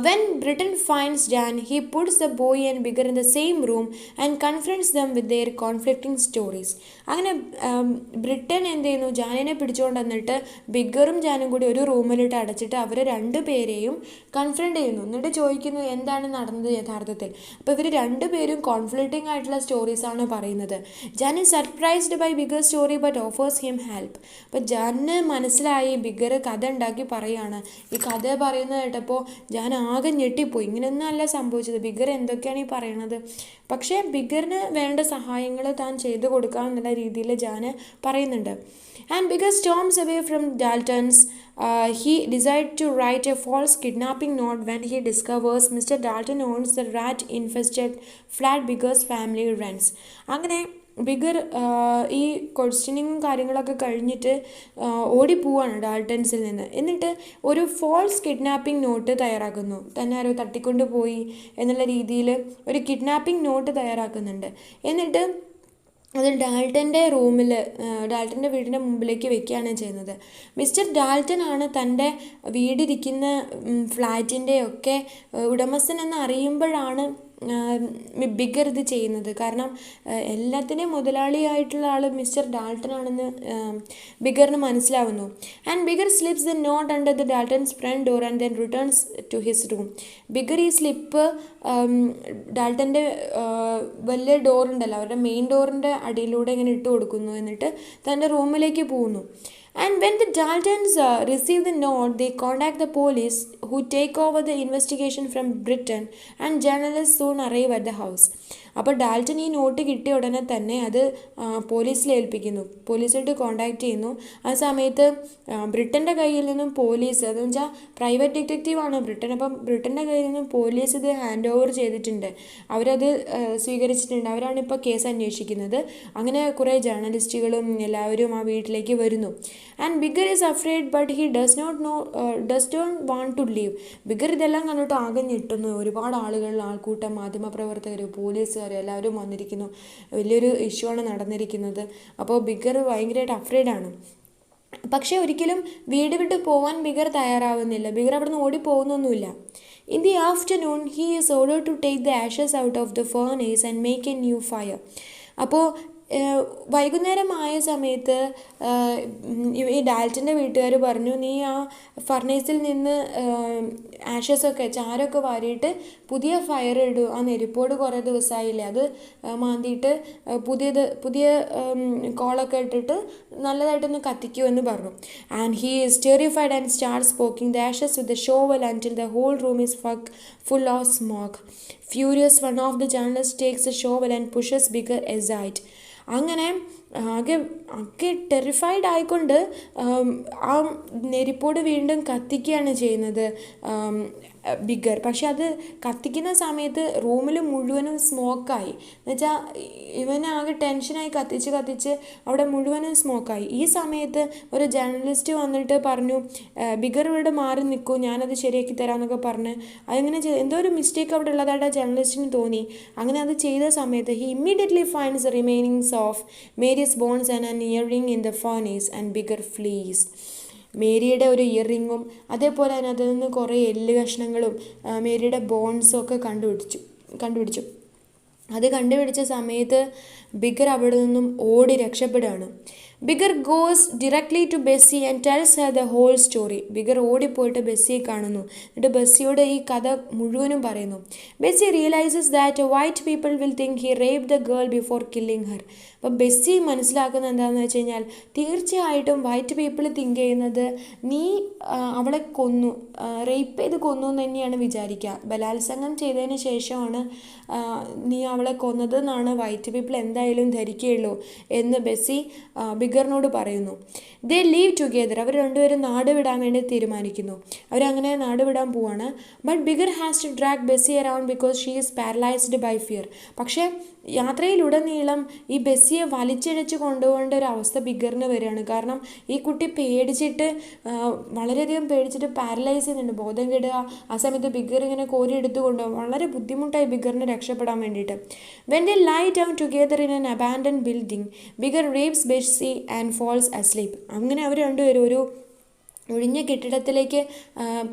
when Britain finds Jan, he puts the boy and Bigger in the same room and confronts them with their conflicting stories. അങ്ങനെ ബ്രിട്ടൻ എന്ത് ചെയ്യുന്നു, ജാനിനെ പിടിച്ചുകൊണ്ട് വന്നിട്ട് ബിഗറും ജാനും കൂടി ഒരു റൂമിലിട്ട് അടച്ചിട്ട് അവരെ രണ്ടുപേരെയും കൺഫ്രണ്ട് ചെയ്യുന്നു. എന്നിട്ട് ചോദിക്കുന്നു എന്താണ് നടന്നത് യഥാർത്ഥത്തിൽ. അപ്പോൾ ഇവർ രണ്ടുപേരും കോൺഫ്ലിക്റ്റിംഗ് ആയിട്ടുള്ള സ്റ്റോറീസാണ് പറയുന്നത്. Jan is surprised by Bigger story but offers him help. അപ്പോൾ ജാനിന് മനസ്സിലായി ബിഗർ കഥ ഉണ്ടാക്കി പറയുകയാണ്. ഈ കഥ പറയുന്നത് കേട്ടപ്പോൾ ജാൻ ആകെ ഞെട്ടിപ്പോയി, ഇങ്ങനെയൊന്നും അല്ല സംഭവിച്ചത്, ബിഗർ എന്തൊക്കെയാണ് ഈ പറയണത്. പക്ഷേ ബിഗറിന് വേണ്ട സഹായങ്ങൾ താൻ ചെയ്തു കൊടുക്കാമെന്നുള്ള രീതിയിൽ ജാന് പറയുന്നുണ്ട്. And bigger storms away from Dalton's. He decided to write a false kidnapping note when he discovers Mr. Dalton owns the rat-infested flat Bigger's family rents. അങ്ങനെ ബിഗർ ഈ ക്വസ്റ്റ്യനിങ്ങും കാര്യങ്ങളൊക്കെ കഴിഞ്ഞിട്ട് ഓടിപ്പോവാണ് ഡാൾട്ടൻസിൽ നിന്ന്. എന്നിട്ട് ഒരു ഫോൾസ് കിഡ്നാപ്പിംഗ് നോട്ട് തയ്യാറാക്കുന്നു, തന്നെ ആരോ തട്ടിക്കൊണ്ട് പോയി എന്നുള്ള രീതിയിൽ ഒരു കിഡ്നാപ്പിംഗ് നോട്ട് തയ്യാറാക്കുന്നുണ്ട്. എന്നിട്ട് അത് ഡാൾട്ടൻ്റെ റൂമിൽ, ഡാൾട്ടൻ്റെ വീടിൻ്റെ മുമ്പിലേക്ക് വെക്കുകയാണ് ചെയ്യുന്നത്. മിസ്റ്റർ ഡാൾട്ടൻ ആണ് തൻ്റെ വീടിരിക്കുന്ന ഫ്ലാറ്റിൻ്റെയൊക്കെ ഉടമസ്ഥൻ എന്ന് അറിയുമ്പോഴാണ് ബിഗർ ഇത് ചെയ്യുന്നത്. കാരണം എല്ലാത്തിനെയും മുതലാളിയായിട്ടുള്ള ആൾ മിസ്റ്റർ ഡാൾട്ടൺ ആണെന്ന് ബിഗറിന് മനസ്സിലാവുന്നു. And Bigger slips the note under the Daltons front door and then returns to his room. Bigger ഈ സ്ലിപ്പ് ഡാൾട്ടൻ്റെ വലിയ ഡോറുണ്ടല്ലോ, അവരുടെ മെയിൻ ഡോറിൻ്റെ അടിയിലൂടെ ഇങ്ങനെ ഇട്ട് കൊടുക്കുന്നു. എന്നിട്ട് തൻ്റെ റൂമിലേക്ക് പോകുന്നു. And when the Daltons receive the note, they contact the police, who take over the investigation from Britain, and journalists soon arrive at the house. അപ്പോൾ ഡാൽട്ടൺ ഈ നോട്ട് കിട്ടിയ ഉടനെ തന്നെ അത് പോലീസിൽ ഏൽപ്പിക്കുന്നു, പോലീസായിട്ട് കോൺടാക്റ്റ് ചെയ്യുന്നു. ആ സമയത്ത് ബ്രിട്ടൻ്റെ കയ്യിൽ നിന്നും പോലീസ്, അതെന്ന് വെച്ചാൽ പ്രൈവറ്റ് ഡിറ്റക്റ്റീവാണ് ബ്രിട്ടൻ, അപ്പം ബ്രിട്ടൻ്റെ കയ്യിൽ നിന്നും പോലീസ് ഇത് ഹാൻഡ് ഓവർ ചെയ്തിട്ടുണ്ട്, അവരത് സ്വീകരിച്ചിട്ടുണ്ട്, അവരാണ് ഇപ്പോൾ കേസ് അന്വേഷിക്കുന്നത്. അങ്ങനെ കുറേ ജേർണലിസ്റ്റുകളും എല്ലാവരും ആ വീട്ടിലേക്ക് വരുന്നു. And Bigger is afraid but he does don't want to leave. Bigger ഇതെല്ലാം കണ്ടിട്ട് ആകെ ഞെട്ടുന്നു. ഒരുപാട് ആൾക്കൂട്ടം, മാധ്യമപ്രവർത്തകർ, പോലീസുകാർ എല്ലാവരും വന്നിരിക്കുന്നു. വലിയൊരു ഇഷ്യൂ ആണ് നടന്നിരിക്കുന്നത്. അപ്പോൾ ബിഗർ ഭയങ്കരമായിട്ട് അഫ്രേഡാണ്. പക്ഷേ ഒരിക്കലും വീട് വിട്ട് പോകാൻ ബിഗർ തയ്യാറാവുന്നില്ല. ബിഗർ അവിടെ നിന്ന് ഓടിപ്പോകുന്നൊന്നുമില്ല. In the afternoon he is order to take the ashes out of the furnace and make a new fire. അപ്പോൾ വൈകുന്നേരമായ സമയത്ത് ഈ ഡാൽട്ടൻ്റെ വീട്ടുകാർ പറഞ്ഞു, നീ ആ ഫർണേസിൽ നിന്ന് ആഷസൊക്കെ, ചാരമൊക്കെ വാരിയിട്ട് പുതിയ ഫയർ ഇടൂ, ആ നെരുപ്പോട് കുറേ ദിവസമായില്ലേ, അത് മാന്തിയിട്ട് പുതിയ കോളൊക്കെ ഇട്ടിട്ട് നല്ലതായിട്ടൊന്ന് കത്തിക്കുമെന്ന് പറഞ്ഞു. And he is terrified and starts poking the ashes with the shovel until the whole room is full of smoke. Furious, one of the journalists takes a shovel and pushes Bigger aside. അങ്ങനെ ആകെ terrified ആയിക്കൊണ്ട് ആ നെരിപ്പോട് വീണ്ടും കത്തിക്കുകയാണ് ചെയ്യുന്നത് bigger. പക്ഷെ അത് കത്തിക്കുന്ന സമയത്ത് റൂമിൽ മുഴുവനും സ്മോക്കായി. എന്നുവെച്ചാൽ ഇവനാകെ ടെൻഷനായി കത്തിച്ച് അവിടെ മുഴുവനും സ്മോക്കായി. ഈ സമയത്ത് ഒരു ജേർണലിസ്റ്റ് വന്നിട്ട് പറഞ്ഞു, ബിഗർ ഇവിടെ മാറി നിൽക്കൂ, ഞാനത് ശരിയാക്കി തരാമെന്നൊക്കെ പറഞ്ഞ് അതിങ്ങനെ എന്തോ ഒരു മിസ്റ്റേക്ക് അവിടെ ഉള്ളതായിട്ട് ആ ജേർണലിസ്റ്റിന് തോന്നി. അങ്ങനെ അത് ചെയ്ത സമയത്ത് he immediately finds remainings of Mary's bones and an earring in the furnace and Bigger flees. മേരിയുടെ ഒരു ഇയറിങ്ങും അതേപോലെ തന്നെ അതിൽ നിന്ന് കുറേ എല്ല് കഷ്ണങ്ങളും മേരിയുടെ ബോൺസും ഒക്കെ കണ്ടുപിടിച്ചു. അത് കണ്ടുപിടിച്ച സമയത്ത് ബിഗർ അവിടെ നിന്നും ഓടി രക്ഷപ്പെടുകയാണ്. Bigger goes directly to Bessie and tells her the whole story. Bigger ഓടിപ്പോയിട്ട് ബെസ്സിയെ കാണുന്നു. എന്നിട്ട് ബെസ്സിയോട് ഈ കഥ മുഴുവനും പറയുന്നു. Bessie realizes that white people will think he rape the girl before killing her. അപ്പം ബെസ്സി മനസ്സിലാക്കുന്നത് എന്താണെന്ന് വെച്ച് കഴിഞ്ഞാൽ, തീർച്ചയായിട്ടും വൈറ്റ് പീപ്പിൾ തിങ്ക് ചെയ്യുന്നത് നീ അവളെ കൊന്നു, റേപ്പ് ചെയ്ത് കൊന്നു എന്ന് തന്നെയാണ് വിചാരിക്കുക. ബലാത്സംഗം ചെയ്തതിന് ശേഷമാണ് നീ അവളെ കൊന്നതെന്നാണ് വൈറ്റ് പീപ്പിൾ എന്തായാലും ധരിക്കുകയുള്ളൂ എന്ന് ബെസ്സി ബിഗറിനോട് പറയുന്നു. ദേ ലീവ് ടുഗെദർ. അവർ രണ്ടുപേരും നാട് വിടാൻ വേണ്ടി തീരുമാനിക്കുന്നു. അവരങ്ങനെ നാട് വിടാൻ പോവാണ്. But Bigger has to drag Bessie around because she is paralysed by fear. പക്ഷേ യാത്രയിലുടനീളം ഈ ബെസ്സിയെ വലിച്ചിഴച്ച് കൊണ്ടുപോകേണ്ട ഒരു അവസ്ഥ ബിഗറിന് വരികയാണ്. കാരണം ഈ കുട്ടി വളരെയധികം പേടിച്ചിട്ട് പാരലൈസ് ചെയ്യുന്നുണ്ട്, ബോധം കെടുക. ആ സമയത്ത് ബിഗർ ഇങ്ങനെ കോരി എടുത്തു കൊണ്ടുപോകും. വളരെ ബുദ്ധിമുട്ടായി ബിഗറിന് രക്ഷപ്പെടാൻ വേണ്ടിയിട്ട്. When they lie down together in an abandoned building Bigger rapes Bessie and falls asleep. അങ്ങനെ അവർ രണ്ടുപേരും ഒരു ഒഴിഞ്ഞ കെട്ടിടത്തിലേക്ക്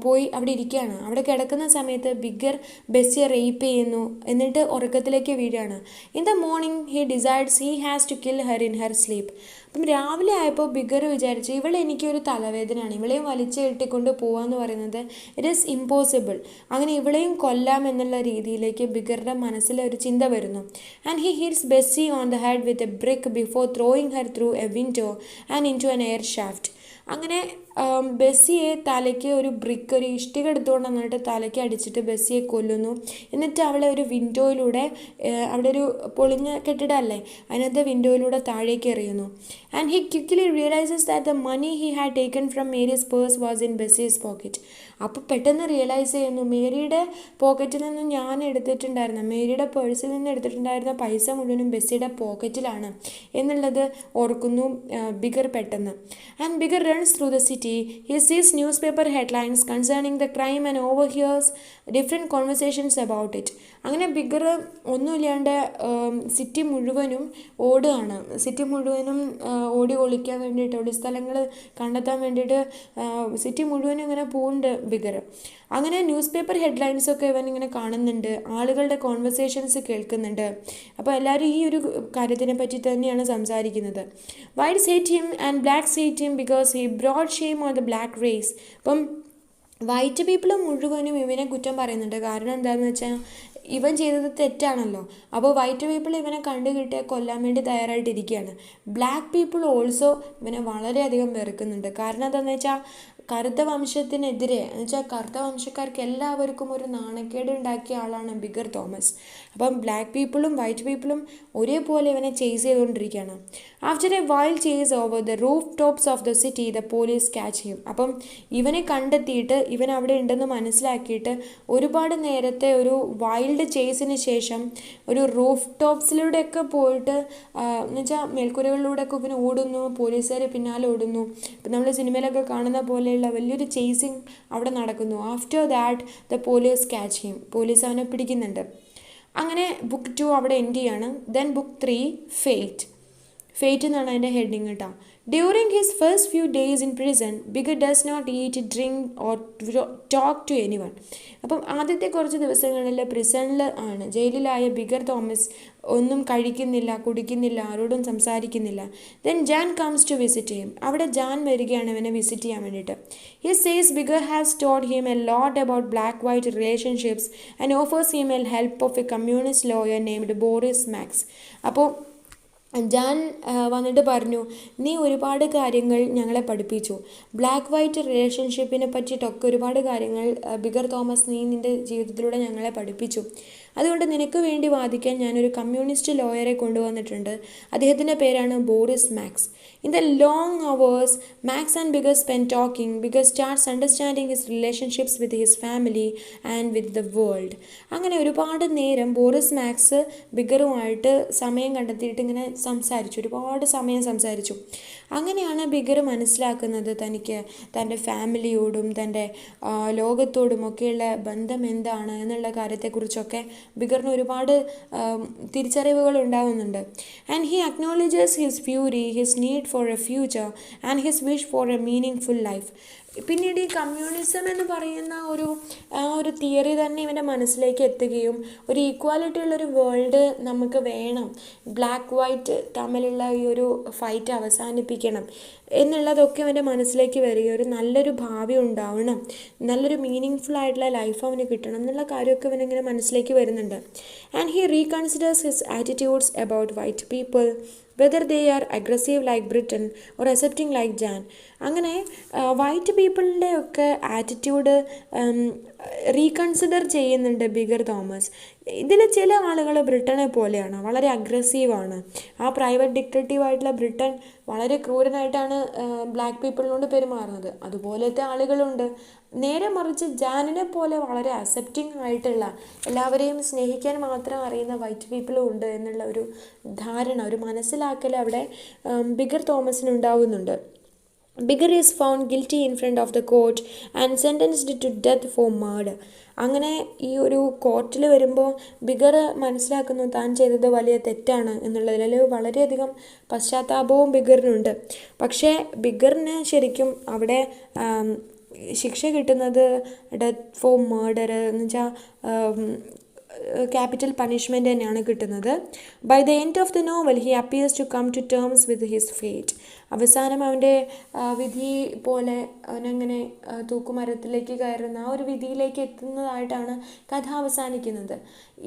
പോയി അവിടെ ഇരിക്കുകയാണ്. അവിടെ കിടക്കുന്ന സമയത്ത് ബിഗർ ബെസ്സിയെ റേപ്പ് ചെയ്യുന്നു, എന്നിട്ട് ഉറക്കത്തിലേക്ക് വീഴുകയാണ്. In the morning he decides he has to kill her in her sleep. അപ്പം രാവിലെ ആയപ്പോൾ ബിഗർ വിചാരിച്ചു, എനിക്കൊരു തലവേദനയാണ്, ഇവളെയും വലിച്ചു കെട്ടിക്കൊണ്ട് പോകാമെന്ന് പറയുന്നത് ഇറ്റ് ഈസ് ഇമ്പോസിബിൾ. അങ്ങനെ ഇവളെയും കൊല്ലാം എന്നുള്ള രീതിയിലേക്ക് ബിഗറുടെ മനസ്സിൽ ഒരു ചിന്ത വരുന്നു. And he hits Bessie on the head with a brick before throwing her through a window and into an air shaft. അങ്ങനെ ബെസ്സിയെ തലയ്ക്ക് ഒരു ഇഷ്ടിക എടുത്തുകൊണ്ട് വന്നിട്ട് തലയ്ക്ക് അടിച്ചിട്ട് ബെസ്സിയെ കൊല്ലുന്നു. എന്നിട്ട് അവളെ ഒരു വിൻഡോയിലൂടെ, അവിടെ ഒരു പൊളിഞ്ഞ കെട്ടിടമല്ലേ, അതിനകത്ത് വിൻഡോയിലൂടെ താഴേക്ക് എറിയുന്നു. And he quickly realizes that the money he had taken from Mary's purse was in Bessie's pocket. അപ്പോൾ പെട്ടെന്ന് റിയലൈസ് ചെയ്യുന്നു, മേരിയുടെ പോക്കറ്റിൽ നിന്ന് മേരിയുടെ പേഴ്സിൽ നിന്ന് എടുത്തിട്ടുണ്ടായിരുന്ന പൈസ മുഴുവനും ബെസ്സിയുടെ പോക്കറ്റിലാണ് എന്നുള്ളത് ഓർക്കുന്നു ബിഗർ പെട്ടെന്ന്. And bigger runs through the city. He sees newspaper headlines concerning the crime and overhears different conversations about it. അങ്ങനെ ബിഗർ ഒന്നുമില്ലാണ്ട് സിറ്റി മുഴുവനും ഓടുകയാണ്. സിറ്റി മുഴുവനും ഓടി ഒളിക്കാൻ വേണ്ടിയിട്ട്, ഒളി സ്ഥലങ്ങൾ കണ്ടെത്താൻ വേണ്ടിയിട്ട് സിറ്റി മുഴുവനും ഇങ്ങനെ പോകുന്നുണ്ട് ബിഗർ. അങ്ങനെ ന്യൂസ് പേപ്പർ ഹെഡ്ലൈൻസൊക്കെ ഇവൻ ഇങ്ങനെ കാണുന്നുണ്ട്, ആളുകളുടെ കോൺവെർസേഷൻസ് കേൾക്കുന്നുണ്ട്. അപ്പോൾ എല്ലാവരും ഈ ഒരു കാര്യത്തിനെ പറ്റി തന്നെയാണ് സംസാരിക്കുന്നത്. Whites hate him and blacks hate him because he brought shame on the black race. അപ്പം വൈറ്റ് പീപ്പിൾ മുഴുവനും ഇവനെ കുറ്റം പറയുന്നുണ്ട്. കാരണം എന്താണെന്ന് വെച്ചാൽ ഇവൻ ചെയ്തത് തെറ്റാണല്ലോ. അപ്പോൾ വൈറ്റ് പീപ്പിൾ ഇവനെ കണ്ടു കിട്ടിയാൽ കൊല്ലാൻ വേണ്ടി തയ്യാറായിട്ടിരിക്കുകയാണ്. ബ്ലാക്ക് പീപ്പിൾ ഓൾസോ ഇവനെ വളരെയധികം വെറുക്കുന്നുണ്ട്. കാരണം എന്താണെന്ന് വെച്ചാൽ കറുത്ത വംശത്തിനെതിരെ എന്ന് വെച്ചാൽ കറുത്ത വംശക്കാർക്ക് എല്ലാവർക്കും ഒരു നാണക്കേട് ഉണ്ടാക്കിയ ആളാണ് ബിഗർ തോമസ്. അപ്പം ബ്ലാക്ക് പീപ്പിളും വൈറ്റ് പീപ്പിളും ഒരേപോലെ ഇവനെ ചേസ് ചെയ്തുകൊണ്ടിരിക്കുകയാണ്. After A wild chase over the roof tops of the city the police catch him. അപ്പം ഇവനെ കണ്ടെത്തിയിട്ട് ഇവൻ അവിടെ ഉണ്ടെന്ന് മനസ്സിലാക്കിയിട്ട് ഒരുപാട് നേരത്തെ ഒരു വൈൽഡ് ചേസിന് ശേഷം ഒരു റൂഫ് ടോപ്സിലൂടെയൊക്കെ പോയിട്ട് എന്ന് വെച്ചാൽ മേൽക്കൂരകളിലൂടെയൊക്കെ ഇവന് ഓടുന്നു, പോലീസുകാർ പിന്നാലെ ഓടുന്നു. ഇപ്പം നമ്മൾ സിനിമയിലൊക്കെ കാണുന്ന പോലെയുള്ള വലിയൊരു ചേസിങ് അവിടെ നടക്കുന്നു. After that the police catch him. Police അവനെ പിടിക്കുന്നുണ്ട്. അങ്ങനെ ബുക്ക് 2 അവിടെ എൻഡ് ചെയ്യാണ്. ദെൻ ബുക്ക് 3 ഫേറ്റ് എന്നാണ് അതിൻ്റെ ഹെഡിങ് കേട്ടോ. During his first few days in prison Bigger does not eat, drink or talk to anyone. അപ്പം ആദ്യത്തെ കുറച്ച് ദിവസങ്ങളിൽ പ്രിസണിൽ ആണ്, ജയിലിലായ ബിഗർ തോമസ് ഒന്നും കഴിക്കുന്നില്ല, കുടിക്കുന്നില്ല, ആരോടും സംസാരിക്കുന്നില്ല. Then Jan comes to visit him. അവിടെ ജാൻ വരികയാണ് ഇവനെ വിസിറ്റ് ചെയ്യാൻ വേണ്ടിയിട്ട്. He says Bigger has told him a lot about black white relationships and offers him a help of a communist lawyer named Boris Max. അപ്പോൾ Jan വന്നിട്ട് പറഞ്ഞു, നീ ഒരുപാട് കാര്യങ്ങൾ ഞങ്ങളെ പഠിപ്പിച്ചു. ബ്ലാക്ക് വൈറ്റ് റിലേഷൻഷിപ്പിനെ പറ്റിയിട്ടൊക്കെ ഒരുപാട് കാര്യങ്ങൾ ബിഗർ തോമസ് നീ നിൻ്റെ ജീവിതത്തിലൂടെ ഞങ്ങളെ പഠിപ്പിച്ചു. അതുകൊണ്ട് നിനക്ക് വേണ്ടി വാദിക്കാൻ ഞാനൊരു കമ്മ്യൂണിസ്റ്റ് ലോയറെ കൊണ്ടുവന്നിട്ടുണ്ട്. അദ്ദേഹത്തിൻ്റെ പേരാണ് Boris Max. In the long hours Max and Bigger spend talking. Bigger starts understanding his relationships with his family and with the world. അങ്ങനെ ഒരുപാട് നേരം ബോറിസ് മാക്സ് ബിഗറുമായിട്ട് സമയം കണ്ടെത്തിയിട്ട് ഇങ്ങനെ സംസാരിച്ചു, ഒരുപാട് സമയം സംസാരിച്ചു. അങ്ങനെയാണ് ബിഗർ മനസ്സിലാക്കുന്നത് തനിക്ക് തൻ്റെ ഫാമിലിയോടും തൻ്റെ ലോകത്തോടുമൊക്കെയുള്ള ബന്ധം എന്താണ് എന്നുള്ള കാര്യത്തെക്കുറിച്ചൊക്കെ ബിഗറിന് ഒരുപാട് തിരിച്ചറിവുകൾ ഉണ്ടാകുന്നുണ്ട്. And he acknowledges his Fury, his need for A future and his wish four A meaning full life. പിന്നീട് ഈ കമ്മ്യൂണിസം എന്ന് പറയുന്ന ഒരു തിയറി തന്നെ ഇവൻ്റെ മനസ്സിലേക്ക് എത്തുകയും ഒരു ഈക്വാലിറ്റി ഉള്ളൊരു വേൾഡ് നമുക്ക് വേണം, ബ്ലാക്ക് വൈറ്റ് തമ്മിലുള്ള ഈ ഒരു ഫൈറ്റ് അവസാനിപ്പിക്കണം എന്നുള്ളതൊക്കെ അവൻ്റെ മനസ്സിലേക്ക് വരികയും ഒരു നല്ലൊരു ഭാവി ഉണ്ടാവണം, നല്ലൊരു മീനിങ് ഫുൾ ആയിട്ടുള്ള ലൈഫ് അവന് കിട്ടണം എന്നുള്ള കാര്യമൊക്കെ അവനിങ്ങനെ മനസ്സിലേക്ക് വരുന്നുണ്ട്. And he reconsiders his attitudes about white people, whether they are aggressive like Britten or accepting like Jan. അങ്ങനെ വൈറ്റ് പീപ്പിളിൻ്റെ ഒക്കെ ആറ്റിറ്റ്യൂഡ് റീകൺസിഡർ ചെയ്യുന്നുണ്ട് ബിഗർ തോമസ്. ഇതിൽ ചില ആളുകൾ ബ്രിട്ടനെ പോലെയാണ്, വളരെ അഗ്രസീവാണ്. ആ പ്രൈവറ്റ് ഡിക്റ്റേറ്റീവായിട്ടുള്ള ബ്രിട്ടൻ വളരെ ക്രൂരനായിട്ടാണ് ബ്ലാക്ക് പീപ്പിളിനോട് പെരുമാറുന്നത്. അതുപോലത്തെ ആളുകളുണ്ട്. നേരെ മറിച്ച് ജാനിനെ പോലെ വളരെ അക്സെപ്റ്റിംഗ് ആയിട്ടുള്ള, എല്ലാവരെയും സ്നേഹിക്കാൻ മാത്രം അറിയുന്ന വൈറ്റ് പീപ്പിളും ഉണ്ട് എന്നുള്ള ഒരു ധാരണ, ഒരു മനസ്സിലാക്കൽ അവിടെ ബിഗർ തോമസിന് ഉണ്ടാവുന്നുണ്ട്. Bigger is found guilty in front of the court and sentenced to death for murder. അങ്ങനെ ഈ ഒരു കോർട്ടിൽ വരുമ്പോൾ ബിഗർ മനസ്സിലാക്കുന്നു താൻ ചെയ്തത് വലിയ തെറ്റാണ് എന്നുള്ളതിൽ വളരെയധികം പശ്ചാത്താപവും ബിഗറിനുണ്ട്. പക്ഷേ ബിഗറിന് ശരിക്കും അവിടെ ശിക്ഷ കിട്ടുന്നത് ഡെത്ത് ഫോർ മർഡർ എന്ന് വെച്ചാൽ ക്യാപിറ്റൽ പണിഷ്മെൻ്റ് തന്നെയാണ് കിട്ടുന്നത്. By the end of the novel he appears to come to terms with his fate. അവസാനം അവൻ്റെ വിധി പോലെ അവനങ്ങനെ തൂക്കുമരത്തിലേക്ക് കയറുന്ന ആ ഒരു വിധിയിലേക്ക് എത്തുന്നതായിട്ടാണ് കഥ അവസാനിക്കുന്നത്.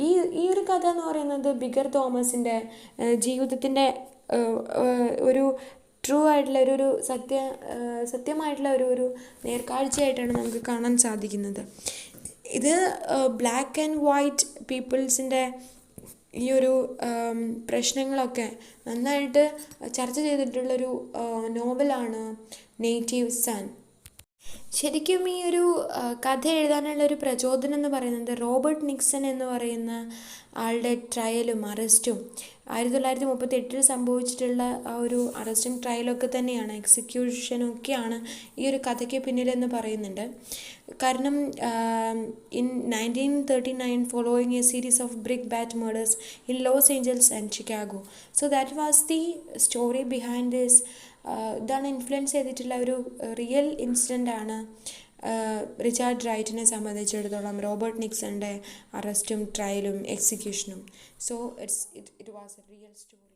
ഈ ഒരു കഥ എന്ന് പറയുന്നത് ബിഗർ തോമസിൻ്റെ ജീവിതത്തിൻ്റെ ഒരു ട്രൂ ആയിട്ടുള്ള ഒരു സത്യമായിട്ടുള്ള ഒരു നേർക്കാഴ്ചയായിട്ടാണ് നമുക്ക് കാണാൻ സാധിക്കുന്നത്. ഇത് ബ്ലാക്ക് ആൻഡ് വൈറ്റ് പീപ്പിൾസിൻ്റെ ഈ ഒരു പ്രശ്നങ്ങളൊക്കെ നന്നായിട്ട് ചർച്ച ചെയ്തിട്ടുള്ളൊരു നോവലാണ് നേറ്റീവ് സൺ. ശരിക്കും ഈ ഒരു കഥ എഴുതാനുള്ളൊരു പ്രചോദനം എന്ന് പറയുന്നത് റോബർട്ട് നിക്സൺ എന്ന് പറയുന്ന ആളുടെ ട്രയലും അറസ്റ്റും 1938 സംഭവിച്ചിട്ടുള്ള ആ ഒരു അറസ്റ്റും ട്രയലൊക്കെ തന്നെയാണ്, എക്സിക്യൂഷനൊക്കെയാണ് ഈ ഒരു കഥയ്ക്ക് പിന്നിലെന്ന് പറയുന്നുണ്ട്. കാരണം in 1939 following a series of brickbat murders in Los Angeles and Chicago. So that was the story behind this. ഇതാണ് ഇൻഫ്ലുവൻസ് ചെയ്തിട്ടുള്ള ഒരു റിയൽ ഇൻസിഡൻ്റ് ആണ് റിച്ചാർഡ് റൈറ്റിനെ സംബന്ധിച്ചിടത്തോളം റോബർട്ട് നിക്സണിൻ്റെ അറസ്റ്റും ട്രയലും എക്സിക്യൂഷനും. So it was a real story.